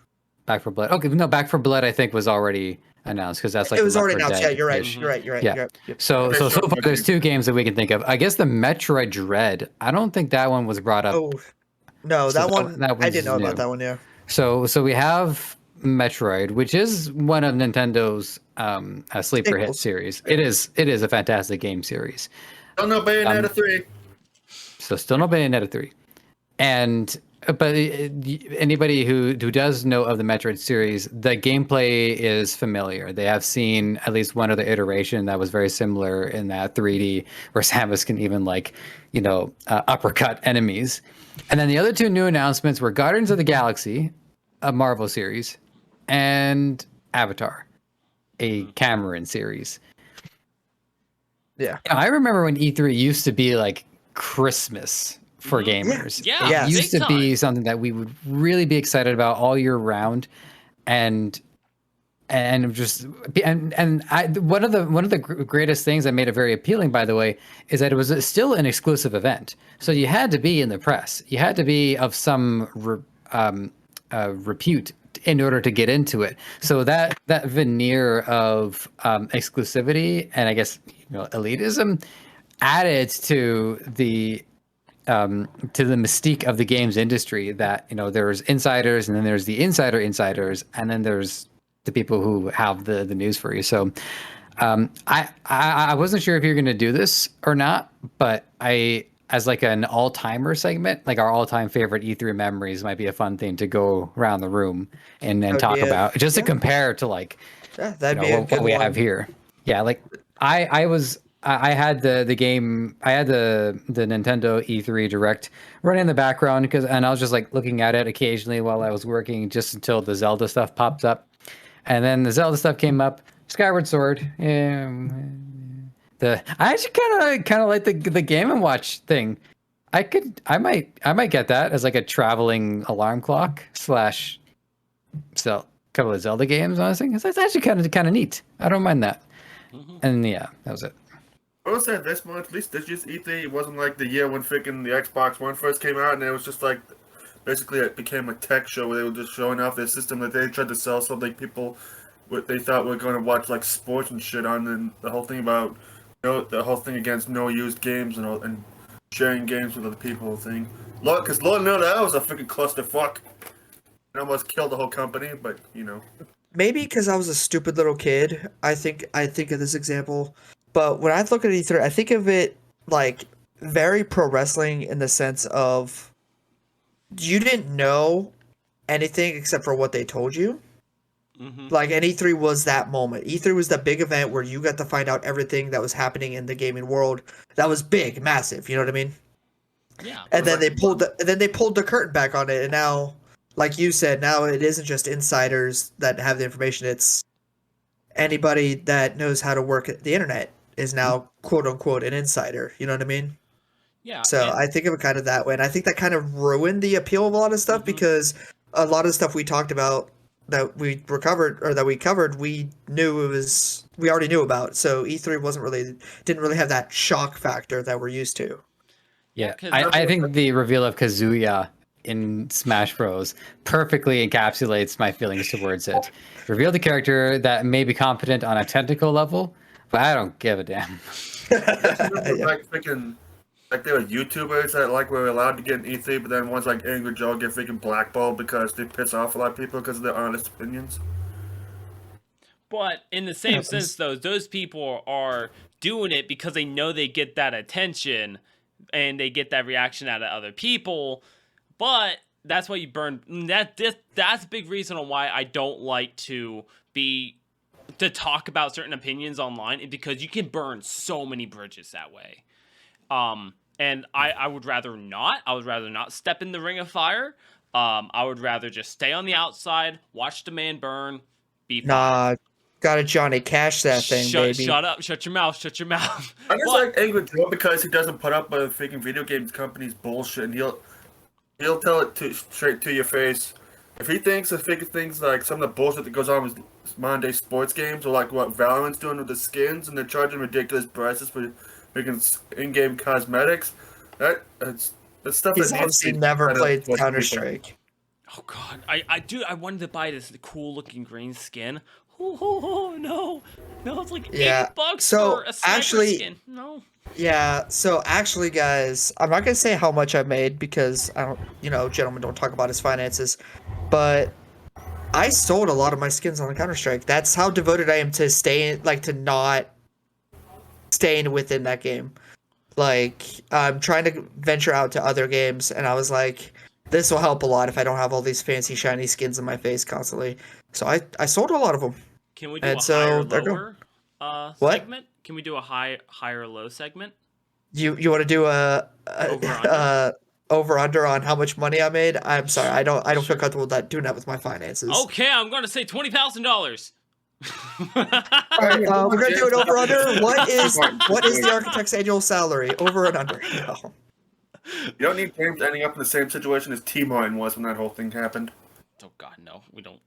Back for Blood. Okay, no, Back for Blood I think was already announced because that's like it was Left already 4 announced. Yeah, Dead you're right. ish. You're right. You're right. Yeah. You're right. Yep. So They far showed there's movies. two games that we can think of. I guess the Metroid Dread. I don't think that one was brought up. Oh, no, So that one, I one's didn't know new. about that one, yeah. So we have Metroid, which is one of Nintendo's sleeper hit Staples. series. It is a fantastic game series. Don't know Bayonetta 3. So still no Bayonetta 3. And but anybody who does know of the Metroid series, the gameplay is familiar. They have seen at least one other iteration that was very similar in that 3D, where Samus can even uppercut enemies. And then the other two new announcements were Guardians of the Galaxy, a Marvel series, and Avatar, a Cameron series. Yeah. I remember when E3 used to be like Christmas for gamers. Yeah, It yes. used big to be time. something that we would really be excited about all year round, and just one of the greatest things that made it very appealing, by the way, is that it was still an exclusive event. So you had to be in the press, you had to be of some repute in order to get into it. So that veneer of exclusivity and I guess elitism added to the mystique of the games industry, that there's insiders and then there's the insiders and then there's the people who have the news for you. So I wasn't sure if you're going to do this or not, but as like an all-timer segment, like our all-time favorite E3 memories might be a fun thing to go around the room and That'd talk be about, just to compare to like Yeah, that'd be a what good we one. have here. Yeah, like I had the game, I had the Nintendo E3 Direct running in the background and I was just like looking at it occasionally while I was working, just until the Zelda stuff popped up, and then the Zelda stuff came up. Skyward Sword. I actually kind of like the Game and Watch thing. I might get that as like a traveling alarm clock / couple of Zelda games. Honestly, it's actually kind of neat. I don't mind that. And yeah, that was it. I will say this much, at least this just E3, it wasn't like the year when freaking the Xbox One first came out, and it was just like, basically it became a tech show where they were just showing off their system that they tried to sell, so like people, what they thought were going to watch like sports and shit on, and the whole thing about, the whole thing against no used games and sharing games with other people thing. Because Lord knows that was a freaking clusterfuck. It almost killed the whole company, but Maybe because I was a stupid little kid, I think of this example. But when I look at E3, I think of it like very pro wrestling in the sense of you didn't know anything except for what they told you. Like, and E3 was that moment. E3 was the big event where you got to find out everything that was happening in the gaming world. That was big, massive. You know what I mean? Yeah. And then they pulled the curtain back on it, and now, like you said, now it isn't just insiders that have the information. It's anybody that knows how to work the internet is now quote unquote an insider. You know what I mean? Yeah. So and- I think of it kind of that way, and I think that kind of ruined the appeal of a lot of stuff because a lot of the stuff we talked about that we covered, we already knew about. So E3 didn't really have that shock factor that we're used to. Yeah, 'cause I think the reveal of Kazuya in Smash Bros. Perfectly encapsulates my feelings towards it. Revealed a character that may be competent on a technical level, but I don't give a damn. Like freaking, like there were YouTubers that like were allowed to get an E3, but then ones like Angry Joe get freaking blackballed because they piss off a lot of people because of their honest opinions. But in the same sense, though, those people are doing it because they know they get that attention and they get that reaction out of other people. But that's why you burn. That's a big reason on why I don't like to talk about certain opinions online, is because you can burn so many bridges that way. And I would rather not. I would rather not step in the ring of fire. I would rather just stay on the outside, watch the man burn, be fine. Nah, gotta Johnny Cash that thing, baby. Shut up! Shut your mouth! Shut your mouth! I just But- like Angry Joe because he doesn't put up with freaking video games companies bullshit, and he'll tell it straight to your face. If he thinks of freaking things like some of the bullshit that goes on with modern day sports games, or like what Valorant's doing with the skins, and they're charging ridiculous prices for freaking in-game cosmetics, that's stuff He's that needs obviously to be never kind of played what Counter people- Strike. Oh god, I wanted to buy this cool looking green skin. Oh no, it's like Yeah, $80 so, for a sniper actually- skin. No. Yeah, so actually, guys, I'm not gonna say how much I made because I don't, gentlemen don't talk about his finances, but I sold a lot of my skins on the Counter Strike. That's how devoted I am to not staying within that game. Like, I'm trying to venture out to other games, and I was like, this will help a lot if I don't have all these fancy shiny skins in my face constantly. So I sold a lot of them. Can we do And a so, higher there you go. lower What? segment? Can we do a higher low segment? You want to do a Over-under? over under on how much money I made? I'm sorry, I don't feel comfortable doing that with my finances. Okay, I'm gonna say $20,000. Alright, we're gonna do an over under. What is the architect's annual salary? Over and under. No. You don't need James ending up in the same situation as T-Mine was when that whole thing happened. Oh god, no, we don't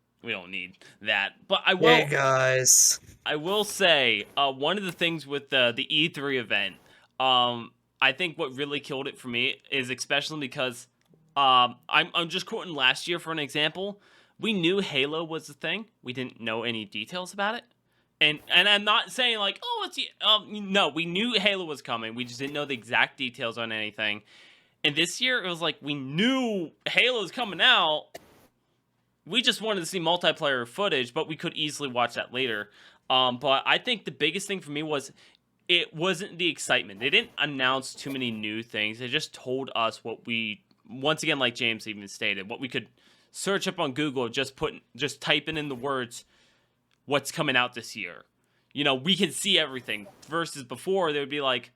need that. But I Hey will. guys. I will say, one of the things with the E3 event, I think what really killed it for me is especially because I'm just quoting last year for an example. We knew Halo was the thing. We didn't know any details about it. And I'm not saying like, oh, it's no, we knew Halo was coming. We just didn't know the exact details on anything. And this year it was like we knew Halo's coming out. We just wanted to see multiplayer footage, but we could easily watch that later. But I think the biggest thing for me was it wasn't the excitement. They didn't announce too many new things. They just told us what we, once again, like James even stated, what we could search up on Google, just typing in the words, what's coming out this year. We can see everything. Versus before, they would be like,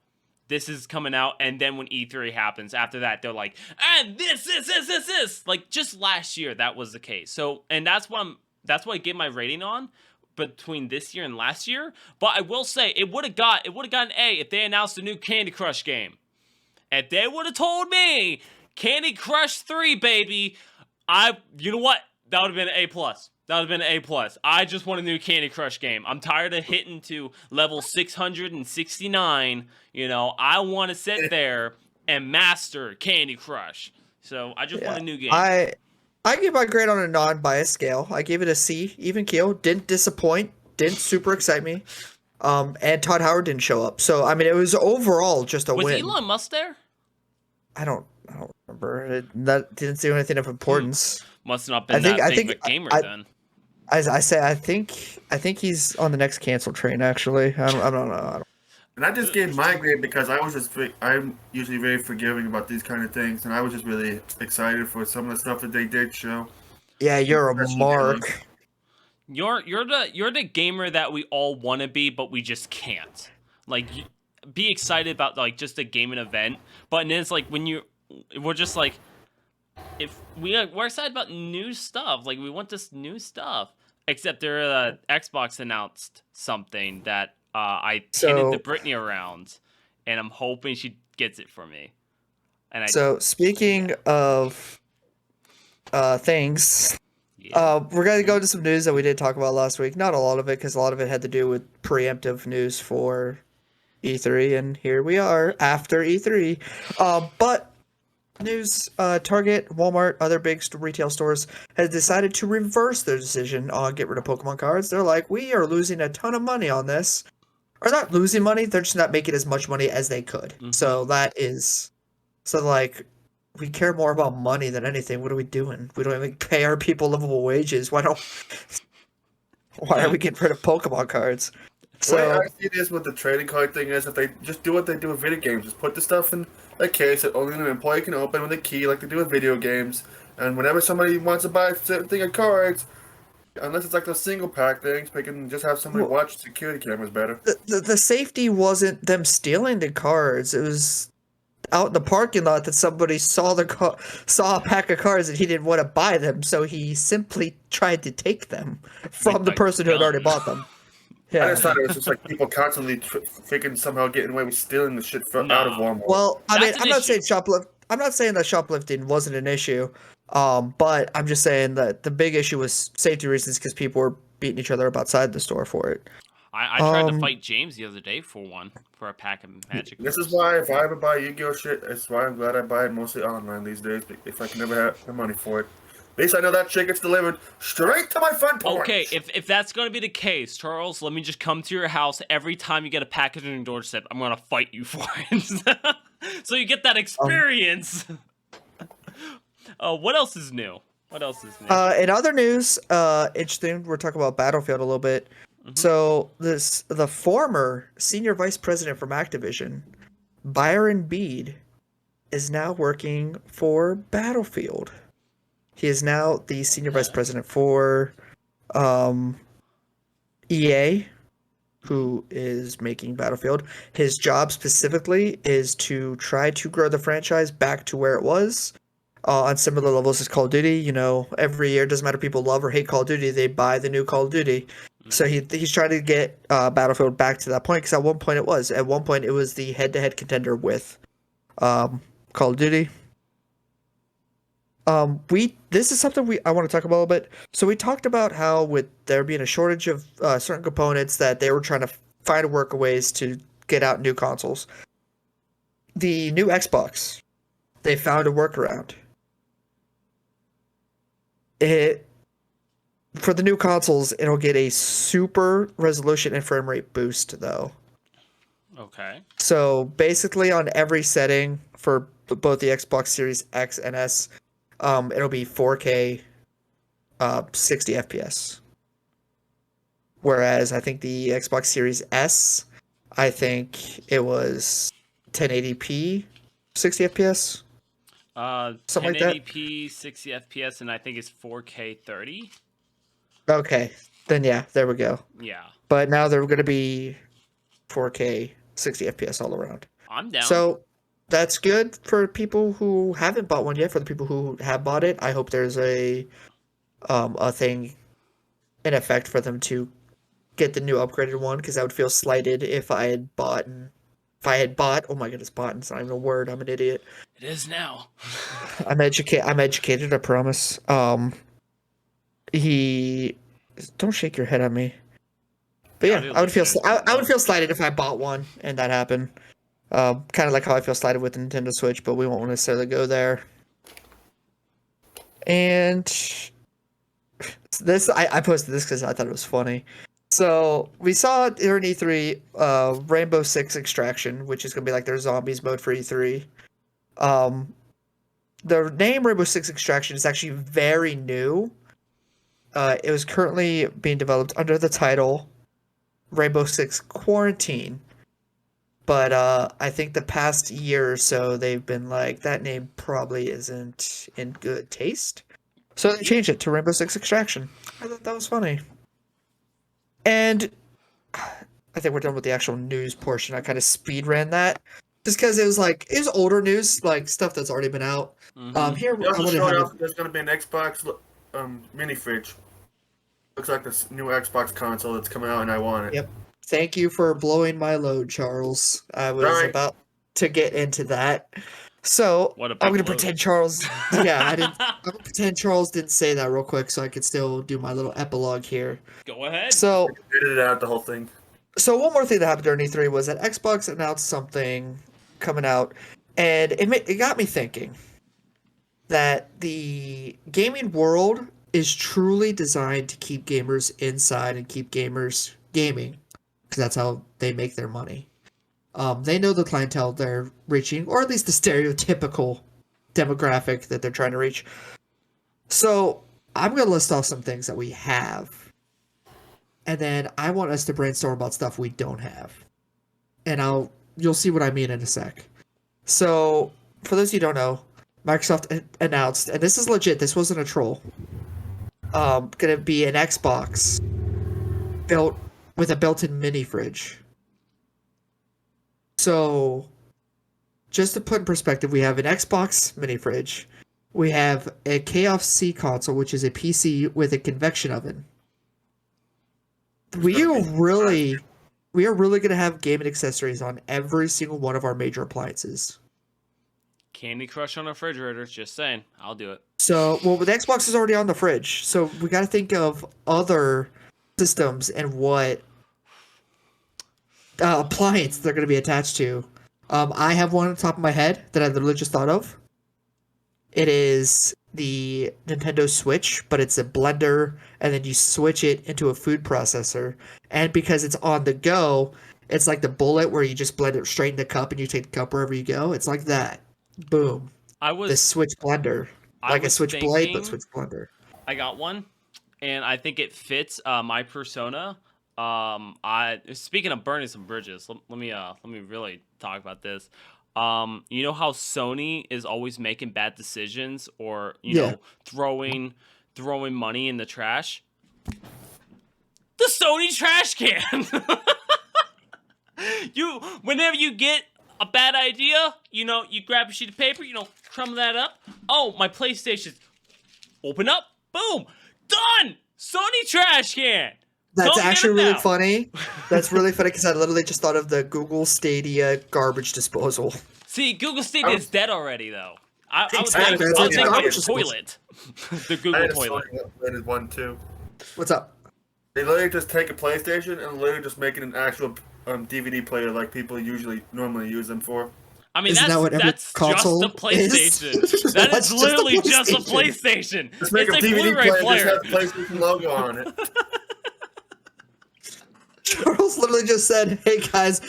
this is coming out, and then when E3 happens, after that, they're like, and this. Like, just last year, that was the case. So, and that's what I gave my rating on between this year and last year. But I will say, it would have got an A if they announced a new Candy Crush game. If they would have told me, Candy Crush 3, baby, you know what? That would have been an A+. That would have been an A+. I just want a new Candy Crush game. I'm tired of hitting to level 669. I want to sit there and master Candy Crush. So I just want a new game. I give my grade on a non-biased scale. I gave it a C, even keel. Didn't disappoint. Didn't super excite me. And Todd Howard didn't show up. So I mean, it was overall just a Was win. Elon Musk there? I don't remember. That didn't do anything of importance. Must not been that big of a gamer then. As I say, I think he's on the next cancel train. Actually, I don't know. And I just gave my grade because I'm usually very forgiving about these kind of things, and I was just really excited for some of the stuff that they did show. Yeah, you're a Especially mark. You're the gamer that we all want to be, but we just can't. Like, be excited about like just a gaming event, but then it's like we're just like, if we're excited about new stuff, like we want this new stuff. Except Xbox announced something that I handed to Brittany around, and I'm hoping she gets it for me. And So speaking of things, yeah. we're gonna go to some news that we did talk about last week. Not a lot of it, because a lot of it had to do with preemptive news for E3, and here we are after E3. But news: Target, Walmart, other big retail stores have decided to reverse their decision on get rid of Pokemon cards. They're like, we are losing a ton of money on this, or not losing money. They're just not making as much money as they could. Mhm. So like, we care more about money than anything. What are we doing? We don't even pay our people livable wages. Why are we getting rid of Pokemon cards? So So I see this with the trading card thing is if they just do what they do with video games, just put the stuff in a case that only an employee can open with a key, like they do with video games. And whenever somebody wants to buy a certain thing of cards, unless it's like those single pack things, they can just have somebody Well- watch security cameras better. the safety wasn't them stealing the cards. It was out in the parking lot that somebody saw saw a pack of cards and he didn't want to buy them, so he simply tried to take them from the Like person who had already gun. bought them. I Yeah. just thought it was just like people constantly freaking somehow getting away with stealing the shit out of No. Walmart. Well, I mean, That's an I'm not issue. saying I'm not saying that shoplifting wasn't an issue, but I'm just saying that the big issue was safety reasons because people were beating each other up outside the store for it. I tried to Um, fight James the other day for a pack of magic. This is cards. why if I ever buy Yu-Gi-Oh shit, that's why I'm glad I buy it mostly online these days. If I can never have the money for it, at least I know that shit gets delivered straight to my front porch. Okay, if that's gonna be the case, Charles, let me just come to your house every time you get a package on your doorstep. I'm gonna fight you for it, so you get that experience. What else is new? What else is new? In other news, interesting. We're talking about Battlefield a little bit. So the former senior vice president from Activision, Byron Beed, is now working for Battlefield. He is now the senior vice president for EA, who is making Battlefield. His job specifically is to try to grow the franchise back to where it was. On similar levels as Call of Duty, you know, every year, doesn't matter if people love or hate Call of Duty, they buy the new Call of Duty. So he's trying to get Battlefield back to that point, because at one point it was the head-to-head contender with Call of Duty. This is something I want to talk about a little bit. So we talked about how with there being a shortage of certain components that they were trying to find workaways to get out new consoles. The new Xbox, they found a workaround. For the new consoles, it'll get a super resolution and frame rate boost, though. Okay. So basically, on every setting for both the Xbox Series X and S, it'll be 4K, 60 FPS. Whereas I think the Xbox Series S, I think it was 1080p, 60 FPS. Something like that. 1080p, 60 FPS, and I think it's 4K 30. Okay, then yeah, there we go. Yeah, But now they're going to be 4K 60 FPS all around. I'm down. So that's good for people who haven't bought one yet. For the people who have bought it, I hope there's a thing in effect for them to get the new upgraded one, because I would feel slighted if I had bought. Oh my goodness, bought. It's not even a word. I'm an idiot. It is now. I'm educated. I promise. Don't shake your head at me. But yeah, I would feel slighted if I bought one and that happened. Kind of like how I feel slighted with the Nintendo Switch, but we won't necessarily go there. And this, I posted this because I thought it was funny. So we saw during E3, Rainbow Six Extraction, which is gonna be like their zombies mode for E3. The name Rainbow Six Extraction is actually very new. It was currently being developed under the title Rainbow Six Quarantine. But I think the past year or so they've been like that name probably isn't in good taste, so they changed it to Rainbow Six Extraction. I thought that was funny. And I think we're done with the actual news portion. I kind of speed ran that just because it was older news, like stuff that's already been out. Here They I also wanna showed have off there's going to be an Xbox mini fridge. Looks like this new Xbox console that's coming out, and I want it. Yep. Thank you for blowing my load, Charles. I was Sorry. about to get into that. So What a I'm big gonna load. pretend Charles. Yeah, I'm gonna pretend Charles didn't say that real quick, so I could still do my little epilogue here. Go ahead. So, Edited out the whole thing. one more thing that happened during E3 was that Xbox announced something coming out, and it got me thinking that the gaming world is truly designed to keep gamers inside and keep gamers gaming, because that's how they make their money. They know the clientele they're reaching, or at least the stereotypical demographic that they're trying to reach. So I'm going to list off some things that we have, and then I want us to brainstorm about stuff we don't have. And you'll see what I mean in a sec. So for those of you who don't know, Microsoft announced, and this is legit, this wasn't a troll, gonna be an Xbox built with a built-in mini fridge. So, just to put in perspective, we have an Xbox mini fridge. We have a KFC console, which is a PC with a convection oven. We are really going to have gaming accessories on every single one of our major appliances. Candy Crush on a refrigerator. Just saying. I'll do it. So, well, the Xbox is already on the fridge. So we got to think of other systems and what appliance they're going to be attached to. I have one on the top of my head that I literally just thought of. It is the Nintendo Switch, but it's a blender, and then you switch it into a food processor. And because it's on the go, it's like the bullet where you just blend it straight in the cup and you take the cup wherever you go. It's like that. Boom. I The was Switch blender. I Like a was Switch blade, but thinking- Switch blender. I got one, and I think it fits my persona. I speaking of burning some bridges, let me really talk about this. You know how Sony is always making bad decisions, or Yeah. know, throwing money in the trash. The Sony trash can. Whenever you get a bad idea, you grab a sheet of paper, crumble that up. Oh, my PlayStation. Open up. Boom. Done. Sony trash can. That's Don't get actually it really now. funny. That's really funny because I literally just thought of the Google Stadia garbage disposal. See, Google Stadia is dead already, though. I was Exactly, thinking, that's I like was thinking garbage the disposal. toilet. The I Google had a toilet. Sony upgraded one too. What's up? They literally just take a PlayStation and literally just make it an actual DVD player like people normally use them for. I mean, Isn't that what every that's console just a PlayStation. is? That That's is just a literally just a PlayStation. PlayStation. Just make It's a a DVD Blu-ray player player. and just have the PlayStation logo on it. Charles literally just said, "Hey guys,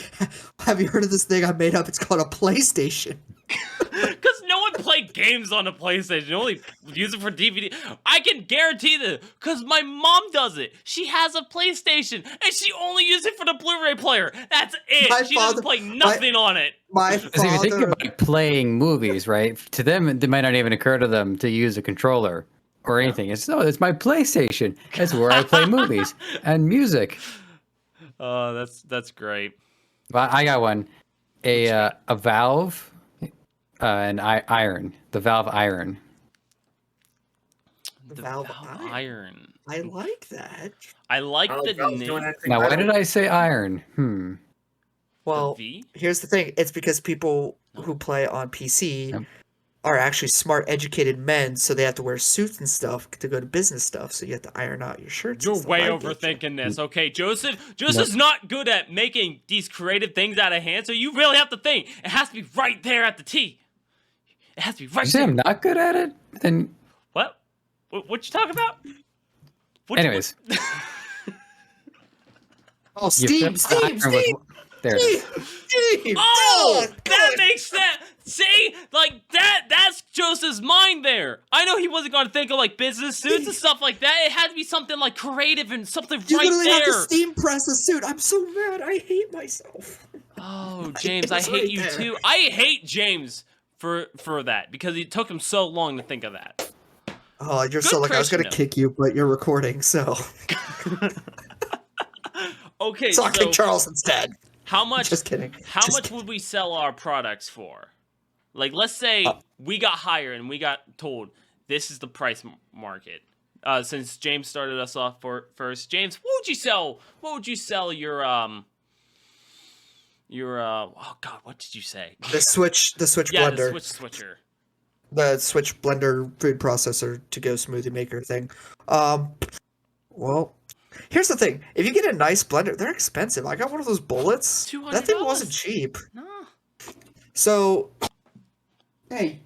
have you heard of this thing I made up? It's called a PlayStation." Because no one played games on a PlayStation. You only use it for DVD. I can guarantee that because my mom does it. She has a PlayStation and she only uses it for the Blu-ray player. That's it. My She father- doesn't play nothing on it. My Because if you think father, about playing movies, right? To them, it might not even occur to them to use a controller or anything. It's it's my PlayStation. That's where I play movies and music. Oh, that's great. But I got one, a Valve, an iron, the Valve Iron. The Valve Valve Iron. Iron. I like that. I like I don't the think I was doing name. anything Now, why better. did I say iron? Well, V? here's the thing. It's because people who play on PC Yep. are actually smart, educated men, so they have to wear suits and stuff to go to business stuff. So you have to iron out your shirts. You're and stuff. way I get you. overthinking this, okay, Joseph? Joseph's not good at making these creative things out of hand, so you really have to think. It has to be right there at the T. It has to be right You say there. I'm not good at it? Then, What? What you talking about? anyways, Oh, you Steam, filled Steam, iron with- Steam, there it is. Steam. Oh, that God. makes sense. See, like that's Joseph's mind there. I know he wasn't gonna think of like business suits and stuff like that. It had to be something like creative and something You right literally have to there. steam press a suit. I'm so mad. I hate myself. Oh, James, I It's hate right you there. too. I hate James for that because it took him so long to think of that. Oh, you're Good so like I was gonna Christian. kick you, but you're recording, so Okay, so I'll so kick Charles instead. how much? Just kidding. How Just much kidding. would we sell our products for? Like, let's say we got hired and we got told this is the price market. Since James started us off first, James, what would you sell? What would you sell your oh god, what did you say? The Switch Yeah, blender, the Switch switcher. the Switch blender food processor to go smoothie maker thing. Well, here's the thing: if you get a nice blender, they're expensive. I got one of those bullets. That thing wasn't $200. cheap. No. So, hey,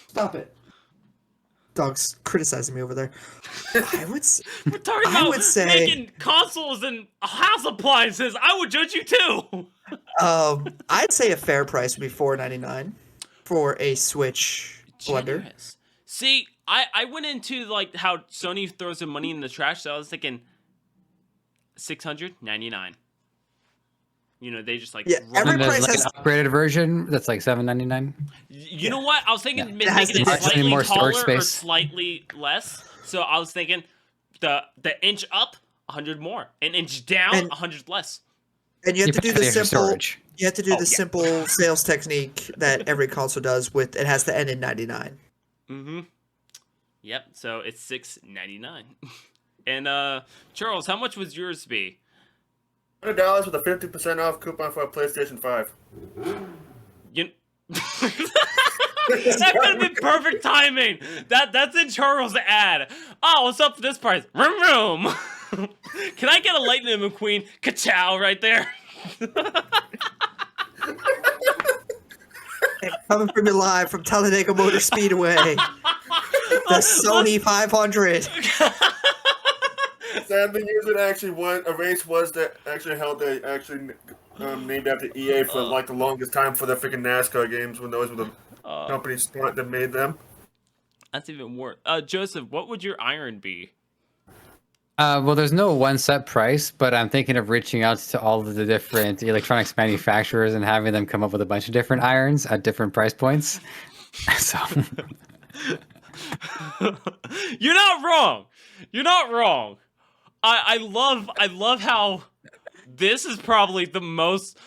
stop it. Dog's criticizing me over there. I would. We're talking I about would say- making consoles and house appliances. I would judge you too. I'd say a fair price would be $4.99 for a Switch blender. Generous. See, I went into like how Sony throws their money in the trash, so I was thinking $699. You know, they just like Yeah, run every And it. there's price like has- an upgraded version that's like $7.99. You know what? I was thinking It has making the it actually slightly more taller storage or space. slightly less. So I was thinking the inch up, 100 more. An inch down, And- 100 less. And you have to pay do the extra simple. storage. You have to do Oh, the yeah. simple sales technique that every console does. With it has to end in 99. Mm-hmm. Yep. So it's $6.99. And Charles, how much would yours be? $100 with a 50% off coupon for a PlayStation 5. You. That could have been perfect timing. That's in Charles' ad. Oh, what's up for this price? Room room. Can I get a Lightning McQueen ka-chow right there? Coming from you live from Talladega Motor Speedway, the Sony 500. Sadly, using actually one a race was that actually held they actually named after EA for like the longest time for the freaking NASCAR games when those were the companies that made them. That's even worse. Joseph, what would your iron be? Well, there's no one set price, but I'm thinking of reaching out to all of the different electronics manufacturers and having them come up with a bunch of different irons at different price points. So, You're not wrong. You're not wrong. I love how this is probably the most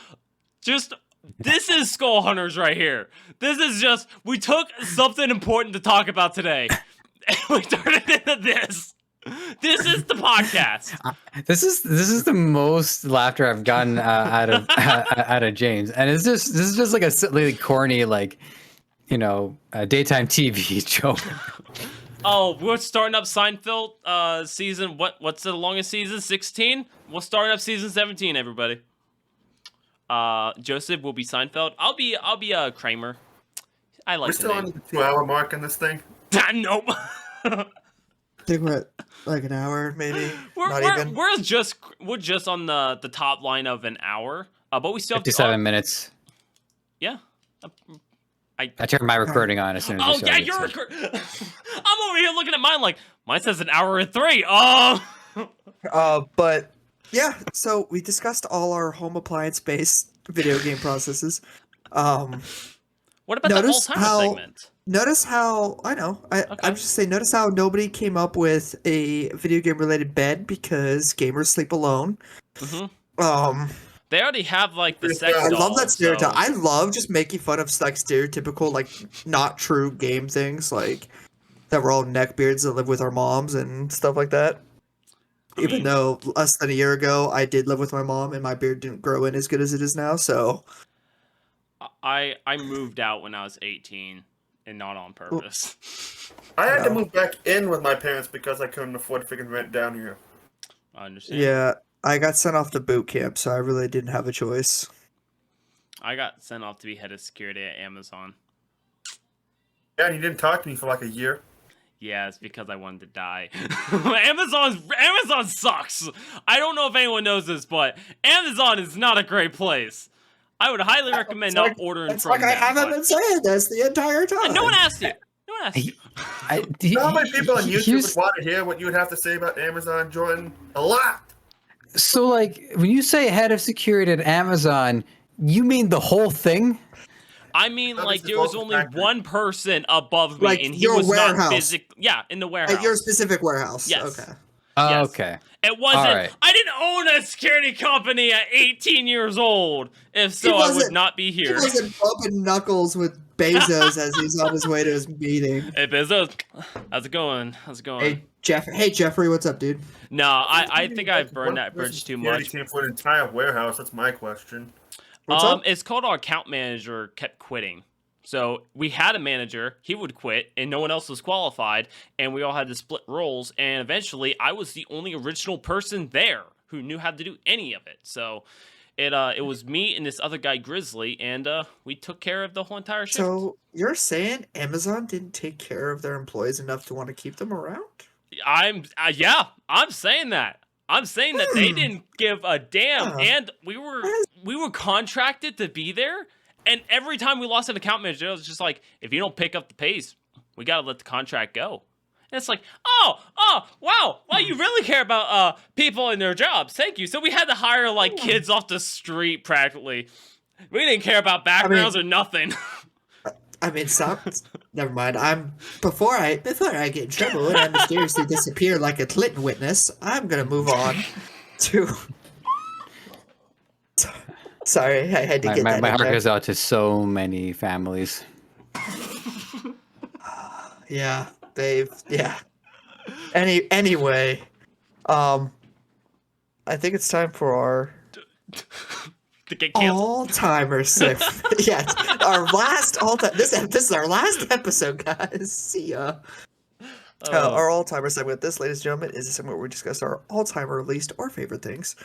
this is Skull Hunters right here. This is just we took something important to talk about today and we turned it into this. This is the podcast. this is the most laughter I've gotten out of James, and this is just like a silly, corny, like, daytime TV joke. Oh, we're starting up Seinfeld season. What's the longest season? 16. We're starting up season 17. Everybody. Joseph will be Seinfeld. I'll be Kramer. I like We're the still on name. the 2-hour mark in this thing. Nope. I think we're at like an hour, maybe. Not even. We're just on the top line of an hour. But we still have 57 minutes. Yeah. I turned my recording on as soon as you Oh yeah, started, you're. so- I'm over here looking at mine like mine says an hour and 3. Oh. But yeah, so we discussed all our home appliance-based video game processes. What about that Notice all-timer how- segment? Notice how I know. Okay. I'm just saying. Notice how nobody came up with a video game related bed because gamers sleep alone. Mhm. They already have like the sex I doll. love that stereotype. so- I love just making fun of like stereotypical, like not true game things, like that we're all neckbeards that live with our moms and stuff like that. Even mean- though less than a year ago I did live with my mom and my beard didn't grow in as good as it is now, so I moved out when I was 18 and not on purpose. I had to No. move back in with my parents because I couldn't afford freaking rent down here. I understand. yeah, I got sent off to boot camp, so I really didn't have a choice. I got sent off to be head of security at Amazon. Yeah, and you didn't talk to me for like a year. Yeah, it's because I wanted to die. Amazon sucks. I don't know if anyone knows this, but Amazon is not a great place. I would highly recommend It's not like- ordering It's from like I them. haven't but- been saying this the entire time. No one asked you. No one asked you. How many people on YouTube Here's- would want to hear what you would have to say about Amazon, Jordan? A lot. So, like, when you say head of security at Amazon, You mean the whole thing? I mean, That like is the there was local only factory. one person above me, Like and he your was not warehouse. physically. Yeah, in the warehouse. At your specific warehouse. Yes. Okay. Yes. Okay. It wasn't. All right. I didn't own a security company at 18 years old. If so, I would wasn't- not be He here. wasn't bumping knuckles with Bezos as he's on his way to his meeting. Hey Bezos, how's it going? How's it going? Hey Jeffrey, what's up, dude? No, I think I burned One that bridge person's too security much. team for an entire warehouse. That's my question. What's up? It's called our account manager kept quitting. So we had a manager, he would quit, and no one else was qualified, and we all had to split roles. And eventually, I was the only original person there who knew how to do any of it. So it was me and this other guy, Grizzly, and we took care of the whole entire shift. So you're saying Amazon didn't take care of their employees enough to want to keep them around? I'm saying that. I'm saying that they didn't give a damn, Huh. and we were contracted to be there. And every time we lost an account manager, it was just like, if you don't pick up the pace, we gotta let the contract go. And it's like, wow, you really care about people and their jobs. Thank you. So we had to hire like kids off the street practically. We didn't care about backgrounds or nothing. I mean, never mind. Before I get in trouble and I mysteriously disappear like a Clinton witness, I'm gonna move on to. Sorry, I had to get that. My in heart there. goes out to so many families. Yeah, yeah. Anyway, I think it's time for our To get canceled. all-timer sip. Yeah, our last all-time. This is our last episode, guys. See ya. Our all-timer segment. This, ladies and gentlemen, is a segment where we discuss our all-timer least or favorite things,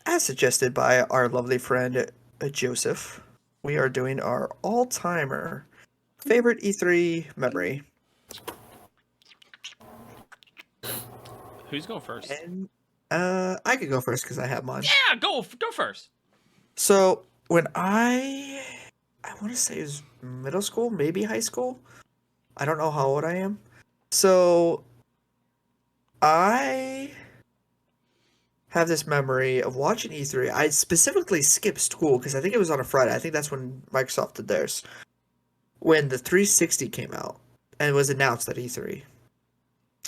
as suggested by our lovely friend Joseph. We are doing our all-timer favorite E3 memory. Who's going first? And I could go first because I have mine. Yeah, go first. So when I want to say it was middle school, maybe high school. I don't know how old I am. So I have this memory of watching E3. I specifically skipped school because I think it was on a Friday. I think that's when Microsoft did theirs. When the 360 came out and was announced at E3.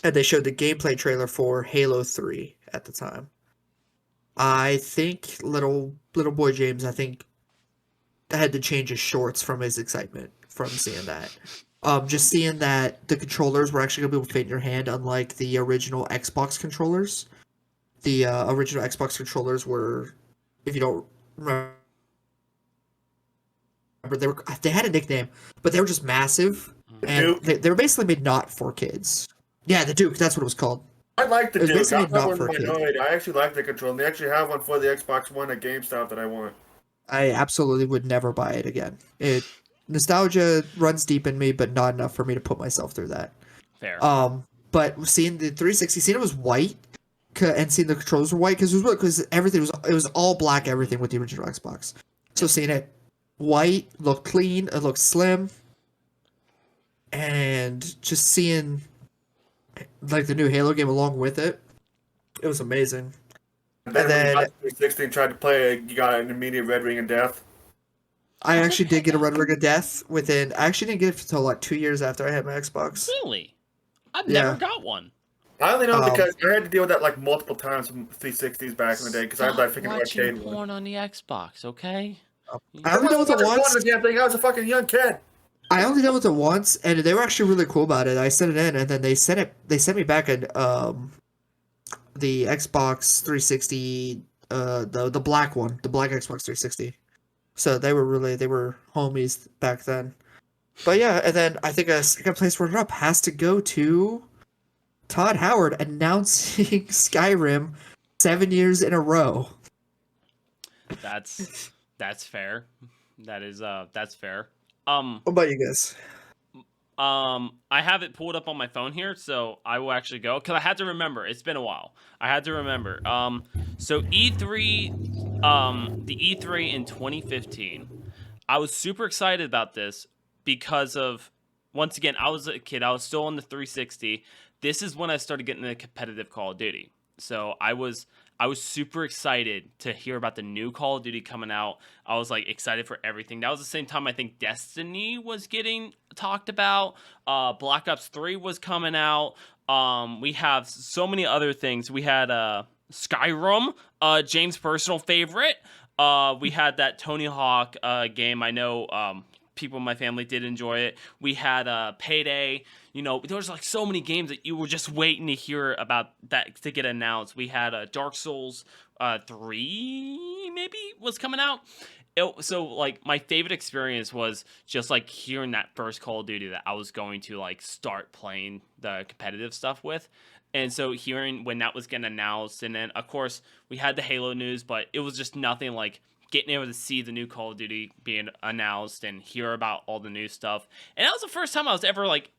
And they showed the gameplay trailer for Halo 3 at the time. I think little boy James, I think, had to change his shorts from his excitement from seeing that. Just seeing that the controllers were actually going to be able to fit in your hand, unlike the original Xbox controllers. The original Xbox controllers were, if you don't remember, they had a nickname, but they were just massive, and they were basically made not for kids. Yeah, the Duke, that's what it was called. I like the It was Duke. basically I not have for one kids. minority. I actually like the control. And they actually have one for the Xbox One at GameStop that I want. I absolutely would never buy it again. Nostalgia runs deep in me, but not enough for me to put myself through that. Fair. But seeing the 360, seeing it was white, and seeing the controllers were white because everything was all black, everything with the original Xbox. So seeing it white, looked clean, it looked slim, and just seeing like the new Halo game along with it, it was amazing. And then, And then- when you got 360 and tried to play it, you got an immediate red ring of death. I actually did get a Red Ring of Death I actually didn't get it until like 2 years after I had my Xbox. Really? I've Yeah. never got one. I only know because I had to deal with that like multiple times from 360s back in the day because I had that freaking watching arcade one. porn on the Xbox, okay? I only dealt with it once. The damn thing. I was a fucking young kid. I only dealt with it once, and they were actually really cool about it. I sent it in, and then they sent me back the Xbox 360, the black one, the black Xbox 360. So they were homies back then. But yeah, and then I think a second place runner-up has to go to Todd Howard announcing Skyrim 7 years in a row. That's fair. That's fair. What about you guys? I have it pulled up on my phone here, so I will actually go because I had to remember. It's been a while. I had to remember. So E3, the E3 in 2015. I was super excited about this because of, once again, I was a kid. I was still on the 360. This is when I started getting into competitive Call of Duty. So I was super excited to hear about the new Call of Duty coming out. I was like excited for everything. That was the same time I think Destiny was getting talked about. Black Ops 3 was coming out. We have so many other things. We had Skyrim, James' personal favorite. We had that Tony Hawk game. I know people in my family did enjoy it. We had Payday. You know, there was like so many games that you were just waiting to hear about that to get announced. We had Dark Souls 3 maybe was coming out. So like my favorite experience was just like hearing that first Call of Duty that I was going to like start playing the competitive stuff with. And so hearing when that was getting announced, and then of course we had the Halo news, but it was just nothing like getting able to see the new Call of Duty being announced and hear about all the new stuff. And that was the first time I was ever like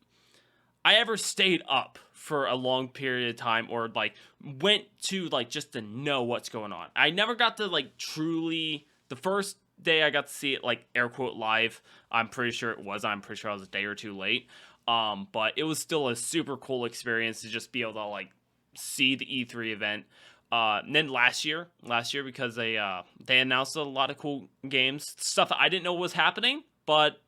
I ever stayed up for a long period of time or like went to like just to know what's going on. I never got to like truly the first day I got to see it like air quote live. I'm pretty sure it was. I'm pretty sure I was a day or two late. But it was still a super cool experience to just be able to like see the E3 event. And then last year because they announced a lot of cool games, stuff that I didn't know was happening, but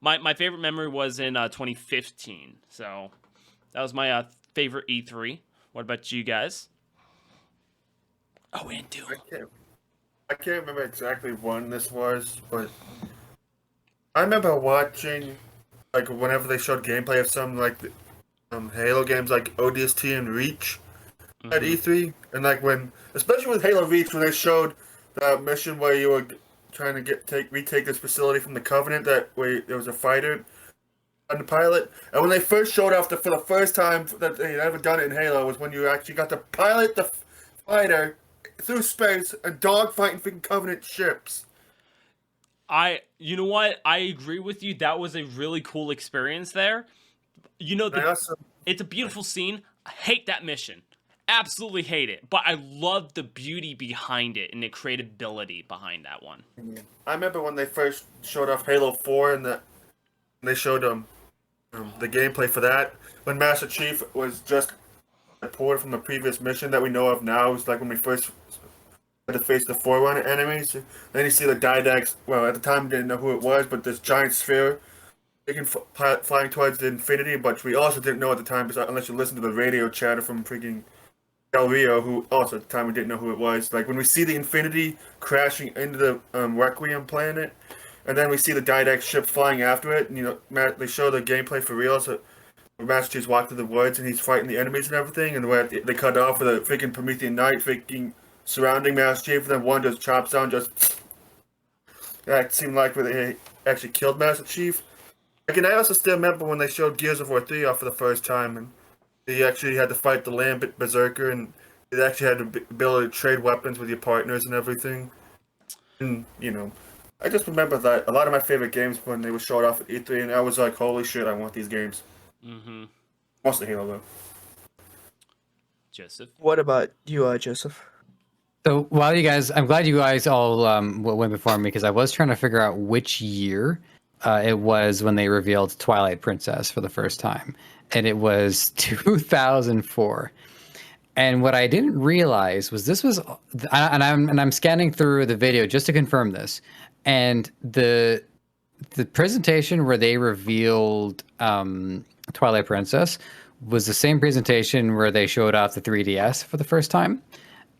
my favorite memory was in 2015. So that was my favorite E3. What about you guys? Oh, and Doom. I can't remember exactly when this was, but I remember watching like whenever they showed gameplay of some like Halo games like ODST and Reach at E3, and like when, especially with Halo Reach, when they showed that mission where you were trying to retake this facility from the Covenant, that way there was a fighter and the pilot, and when they first showed off for the first time that they had ever done it in Halo was when you actually got to pilot the fighter through space and dogfighting freaking Covenant ships. You know what? I agree with you. That was a really cool experience there. You know, it's a beautiful scene. I hate that mission. Absolutely hate it. But I love the beauty behind it and the creativity behind that one. I remember when they first showed off Halo 4 and they showed the gameplay for that. When Master Chief was just reported from the previous mission that we know of now. It was like when we first had to face the Forerunner enemies. Then you see the Didax. Well, at the time we didn't know who it was, but this giant sphere flying towards the Infinity. But we also didn't know at the time, unless you listen to the radio chatter from freaking Del Rio, who also at the time we didn't know who it was. Like when we see the Infinity crashing into the Requiem planet, and then we see the Didax ship flying after it, and you know they show the gameplay for real. So Master Chief's walking through the woods and he's fighting the enemies and everything, and the way they cut off with a freaking Promethean Knight freaking surrounding Master Chief, and then one just chops down, just that seemed like where they actually killed Master Chief. Like, and I also still remember when they showed Gears of War 3 off for the first time, and he actually had to fight the Lambent Berserker, and it actually had the ability to trade weapons with your partners and everything. And, you know, I just remember that a lot of my favorite games when they were showed off at E3, and I was like, holy shit, I want these games. Mm-hmm. Mostly Halo, though. Joseph? What about you, Joseph? So while you guys, I'm glad you guys all went before me, because I was trying to figure out which year it was when they revealed Twilight Princess for the first time, and it was 2004. And what I didn't realize was this was, and I'm scanning through the video just to confirm this, and the presentation where they revealed Twilight Princess was the same presentation where they showed off the 3DS for the first time.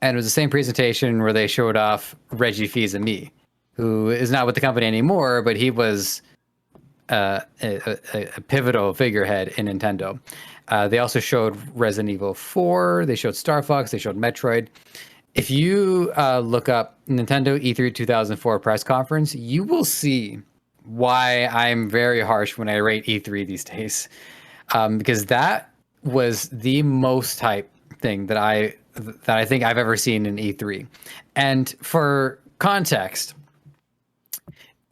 And it was the same presentation where they showed off Reggie Fils-Aimé, who is not with the company anymore, but he was a pivotal figurehead in Nintendo. They also showed Resident Evil 4, they showed Star Fox, they showed Metroid. If you look up Nintendo E3 2004 press conference, you will see why I'm very harsh when I rate E3 these days. Because that was the most hype thing that I think I've ever seen in E3. And for context,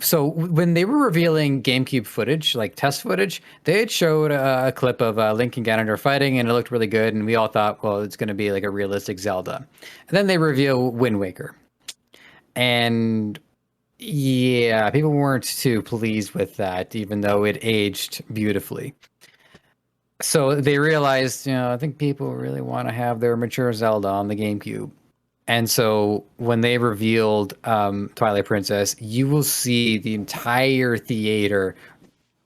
so when they were revealing GameCube footage, like test footage, they had showed a clip of Link and Ganondorf fighting, and it looked really good, and we all thought, well, it's going to be like a realistic Zelda. And then they reveal Wind Waker. And yeah, people weren't too pleased with that, even though it aged beautifully. So they realized, I think people really want to have their mature Zelda on the GameCube. And so when they revealed Twilight Princess, you will see the entire theater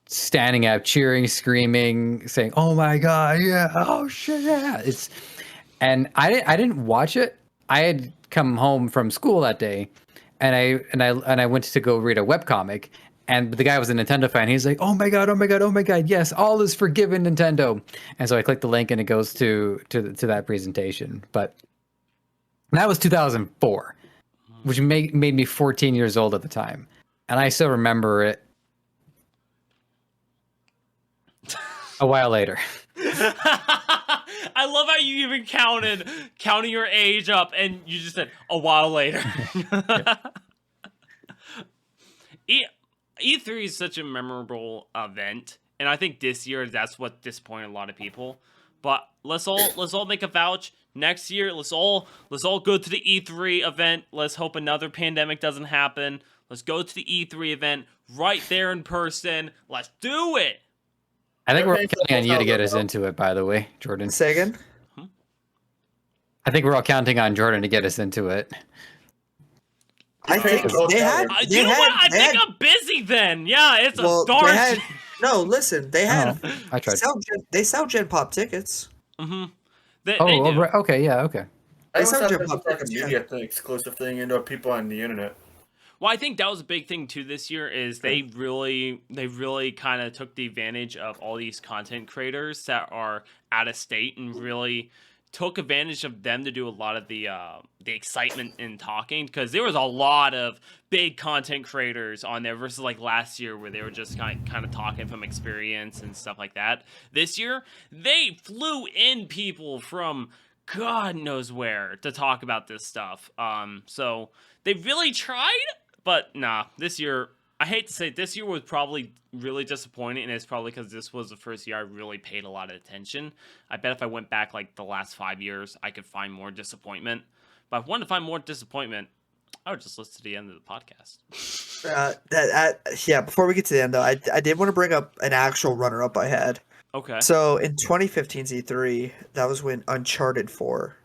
standing up, cheering, screaming, saying, "Oh my god, yeah! Oh shit, yeah!" And I didn't watch it. I had come home from school that day, and I went to go read a webcomic, and the guy was a Nintendo fan. He's like, "Oh my god, oh my god, oh my god, yes, all is forgiven, Nintendo." And so I clicked the link, and it goes to that presentation. But that was 2004, which made me 14 years old at the time, and I still remember it. A while later. I love how you even counting your age up, and you just said a while later. E3 is such a memorable event, and I think this year that's what disappointed a lot of people. But let's all make a vouch. Next year, let's all go to the E3 event. Let's hope another pandemic doesn't happen. Let's go to the E3 event right there in person. Let's do it. I think we're all counting on you to get us into it, by the way, Jordan. Say again? I think we're all counting on Jordan to get us into it. I think they had. You know what? I think I'm busy then. Yeah, it's a dark. They had, no, listen. They had. I tried. They sell Gen Pop tickets. Mm-hmm. Right. Okay, yeah, okay. I sell also Gen have Pop like a tickets. media thing, exclusive thing, into people on the internet. Well, I think that was a big thing too this year is they really kind of took the advantage of all these content creators that are out of state and really took advantage of them to do a lot of the excitement in talking, because there was a lot of big content creators on there versus like last year where they were just kind of talking from experience and stuff like that. This year they flew in people from God knows where to talk about this stuff. So they really tried. But nah, this year, I hate to say it, this year was probably really disappointing, and it's probably because this was the first year I really paid a lot of attention. I bet if I went back like the last 5 years, I could find more disappointment. But if I wanted to find more disappointment, I would just listen to the end of the podcast. Yeah, before we get to the end, though, I did want to bring up an actual runner-up I had. Okay. So in 2015's E3, that was when Uncharted 4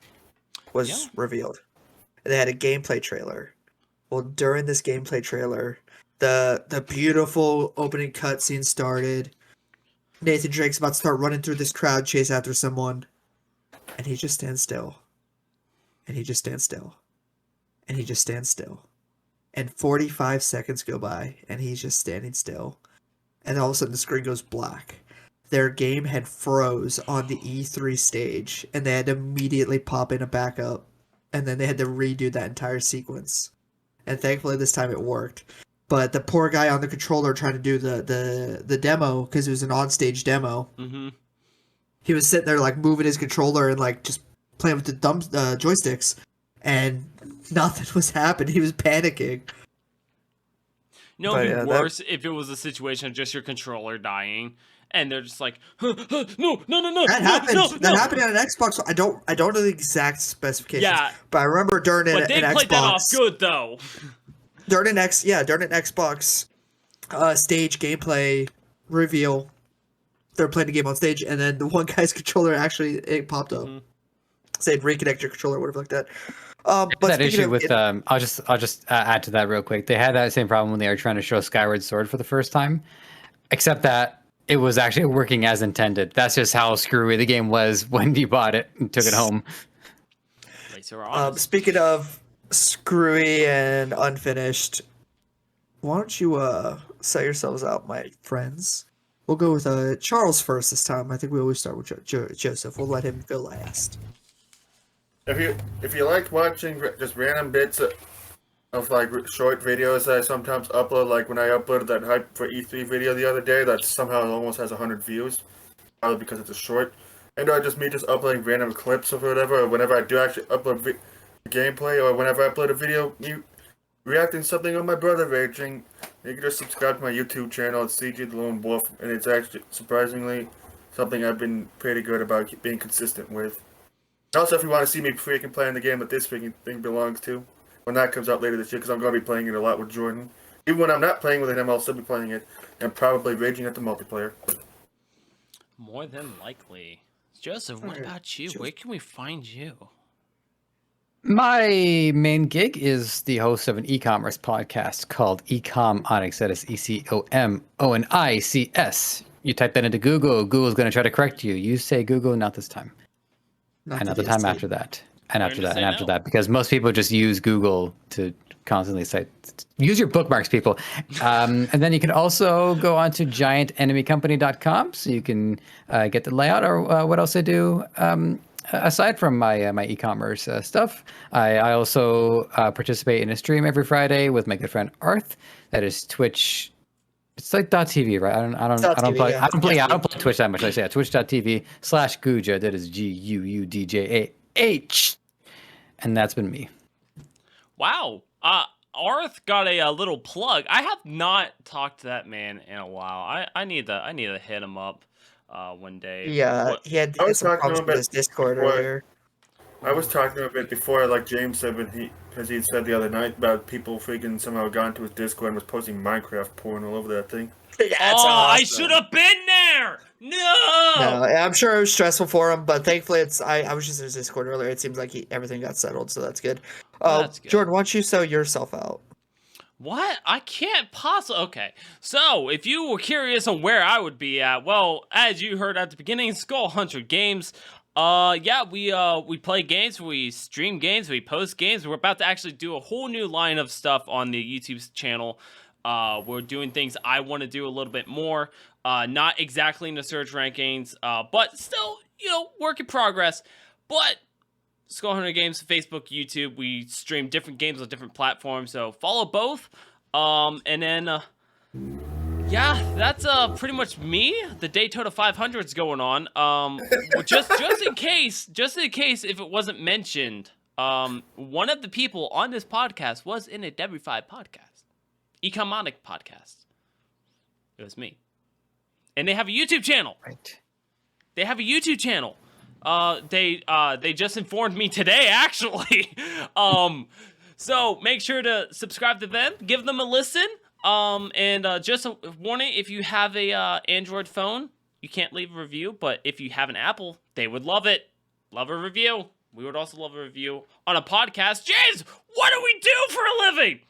was revealed. They had a gameplay trailer. Well, during this gameplay trailer, the beautiful opening cutscene started. Nathan Drake's about to start running through this crowd, chase after someone, and he just stands still. And he just stands still. And he just stands still. And 45 seconds go by, and he's just standing still. And all of a sudden, the screen goes black. Their game had froze on the E3 stage, and they had to immediately pop in a backup, and then they had to redo that entire sequence. And thankfully this time it worked. But the poor guy on the controller trying to do the demo, because it was an on-stage demo, he was sitting there like moving his controller and like just playing with the joysticks, and nothing was happening. He was panicking. You know, it'd be worse if it was a situation of just your controller dying, and they're just like, no. That happened. That happened on an Xbox. I don't know the exact specifications. Yeah, but I remember during an Xbox. But they played that off good though. During an Xbox stage gameplay reveal, they're playing the game on stage, and then the one guy's controller it popped up. Saying reconnect your controller, whatever like that. But that issue with I'll just add to that real quick. They had that same problem when they were trying to show Skyward Sword for the first time, except that it was actually working as intended. That's just how screwy the game was when you bought it and took it home. Speaking of screwy and unfinished, why don't you set yourselves out, my friends? We'll go with Charles first this time. I think we always start with Joseph. We'll let him go last. If you liked watching just random bits of like short videos that I sometimes upload, like when I uploaded that Hype for E3 video the other day that somehow almost has 100 views, probably because it's a short, and just me just uploading random clips of whatever, or whenever I do actually upload gameplay, or whenever I upload a video reacting to something on my brother raging, you can just subscribe to my YouTube channel. It's CG the Lone Wolf, and it's actually surprisingly something I've been pretty good about being consistent with. Also, if you want to see me freaking playing the game that this freaking thing belongs to, when that comes out later this year, because I'm going to be playing it a lot with Jordan. Even when I'm not playing with him, I'll still be playing it, and probably raging at the multiplayer. More than likely. Joseph, what Alright, about you? Joseph. Where can we find you? My main gig is the host of an e-commerce podcast called Ecom Onyx. That is ECOMONICS. You type that into Google, Google's going to try to correct you. You say Google, not this time. Not And the not the time DST. after that. And Learn after to that, say and after no. that. Because most people just use Google to constantly cite. Use your bookmarks, people. And then you can also go on to giantenemycompany.com so you can get the layout or what else I do. Aside from my e-commerce stuff, I also participate in a stream every Friday with my good friend Arth. That is Twitch. It's like .tv, right? I don't .tv, play. yeah. I don't play Twitch that much. I say twitch.tv/Guja. That is GUUDJAH. And that's been me. Wow. Arth got a little plug. I have not talked to that man in a while. I need to hit him up one day. Yeah, What- he had I was some talking problems to him with his Discord before. earlier. I was talking a bit before, like James said, because he said the other night about people freaking somehow got into his Discord and was posting Minecraft porn all over that thing. That's I awesome. should have been there. No. No, I'm sure it was stressful for him, but thankfully I was just in his Discord earlier. It seems like everything got settled, so that's good. That's good. Jordan, why don't you sell yourself out? What? I can't possibly. Okay. So, if you were curious on where I would be at, well, as you heard at the beginning, Skull Hunter Games. Yeah, we play games, we stream games, we post games. We're about to actually do a whole new line of stuff on the YouTube channel. We're doing things I want to do a little bit more. Not exactly in the search rankings, but still, work in progress. But Skull Hunter Games, Facebook, YouTube, we stream different games on different platforms, so follow both. And then, yeah, that's pretty much me. The Daytona 500's going on. Just in case if it wasn't mentioned, one of the people on this podcast was in a W5 podcast, Ecomonic podcast. It was me, and they have a YouTube channel. Right. They have a YouTube channel. They just informed me today, actually. So make sure to subscribe to them, give them a listen. And just a warning, if you have a Android phone, you can't leave a review, but if you have an Apple, they would love it. Love a review. We would also love a review on a podcast. James, what do we do for a living?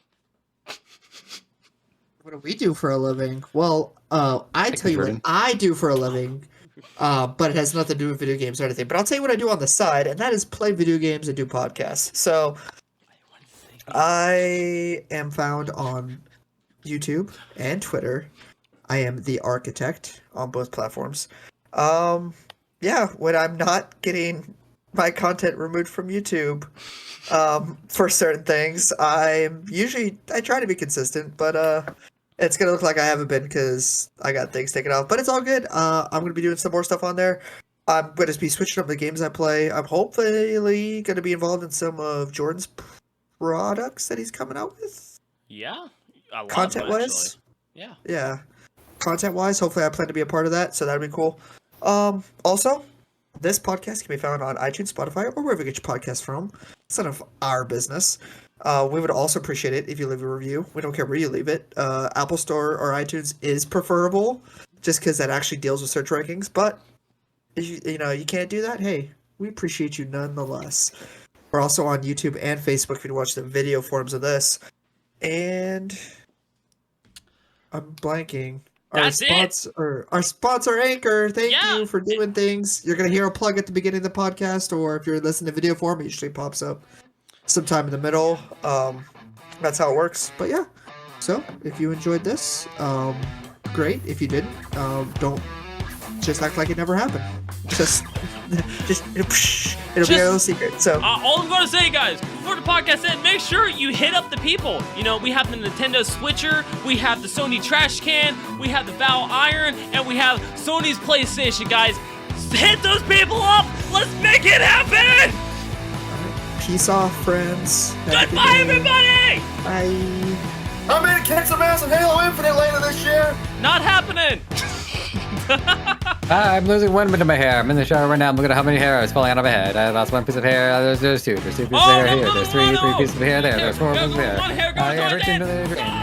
What do we do for a living? Well, I tell you what Jordan. I do for a living, but it has nothing to do with video games or anything. But I'll tell you what I do on the side, and that is play video games and do podcasts. So I am found on YouTube and Twitter. I am the architect on both platforms. Yeah, when I'm not getting my content removed from YouTube, for certain things, I try to be consistent, but it's gonna look like I haven't been because I got things taken off. But it's all good. I'm gonna be doing some more stuff on there. I'm gonna be switching up the games I play. I'm hopefully gonna be involved in some of Jordan's products that he's coming out with. Yeah, a lot Content-wise? actually. Yeah. Yeah, content-wise, hopefully I plan to be a part of that, so that'd be cool. Also, this podcast can be found on iTunes, Spotify, or wherever you get your podcasts from. It's none of our business. We would also appreciate it if you leave a review. We don't care where you leave it. Apple Store or iTunes is preferable, just because that actually deals with search rankings. But if you can't do that, hey, we appreciate you nonetheless. We're also on YouTube and Facebook if you watch the video forms of this. And I'm blanking. That's it. Our sponsor, Anchor. Thank Yeah. you for doing things. You're gonna hear a plug at the beginning of the podcast, or if you're listening to video form, it usually pops up sometime in the middle. That's how it works. But yeah. So if you enjoyed this, great. If you didn't, don't just act like it never happened. Just it'll be a little secret. So All I'm going to say, guys, before the podcast ends, make sure you hit up the people. We have the Nintendo Switcher, we have the Sony Trash Can, we have the Val Iron, and we have Sony's PlayStation, guys. Hit those people up. Let's make it happen. peace off, friends. Have a good Goodbye, day. everybody. Bye. I'm gonna kick some ass in Halo Infinite later this year. Not happening. I'm losing 1 minute of my hair. I'm in the shower right now. I'm looking at how many hair is falling out of my head. I lost 1 piece of hair. There's two. There's 2 pieces of hair here. There's 3 pieces of hair there. There's 4 pieces of hair. One hair goes I got on ripped into the drain.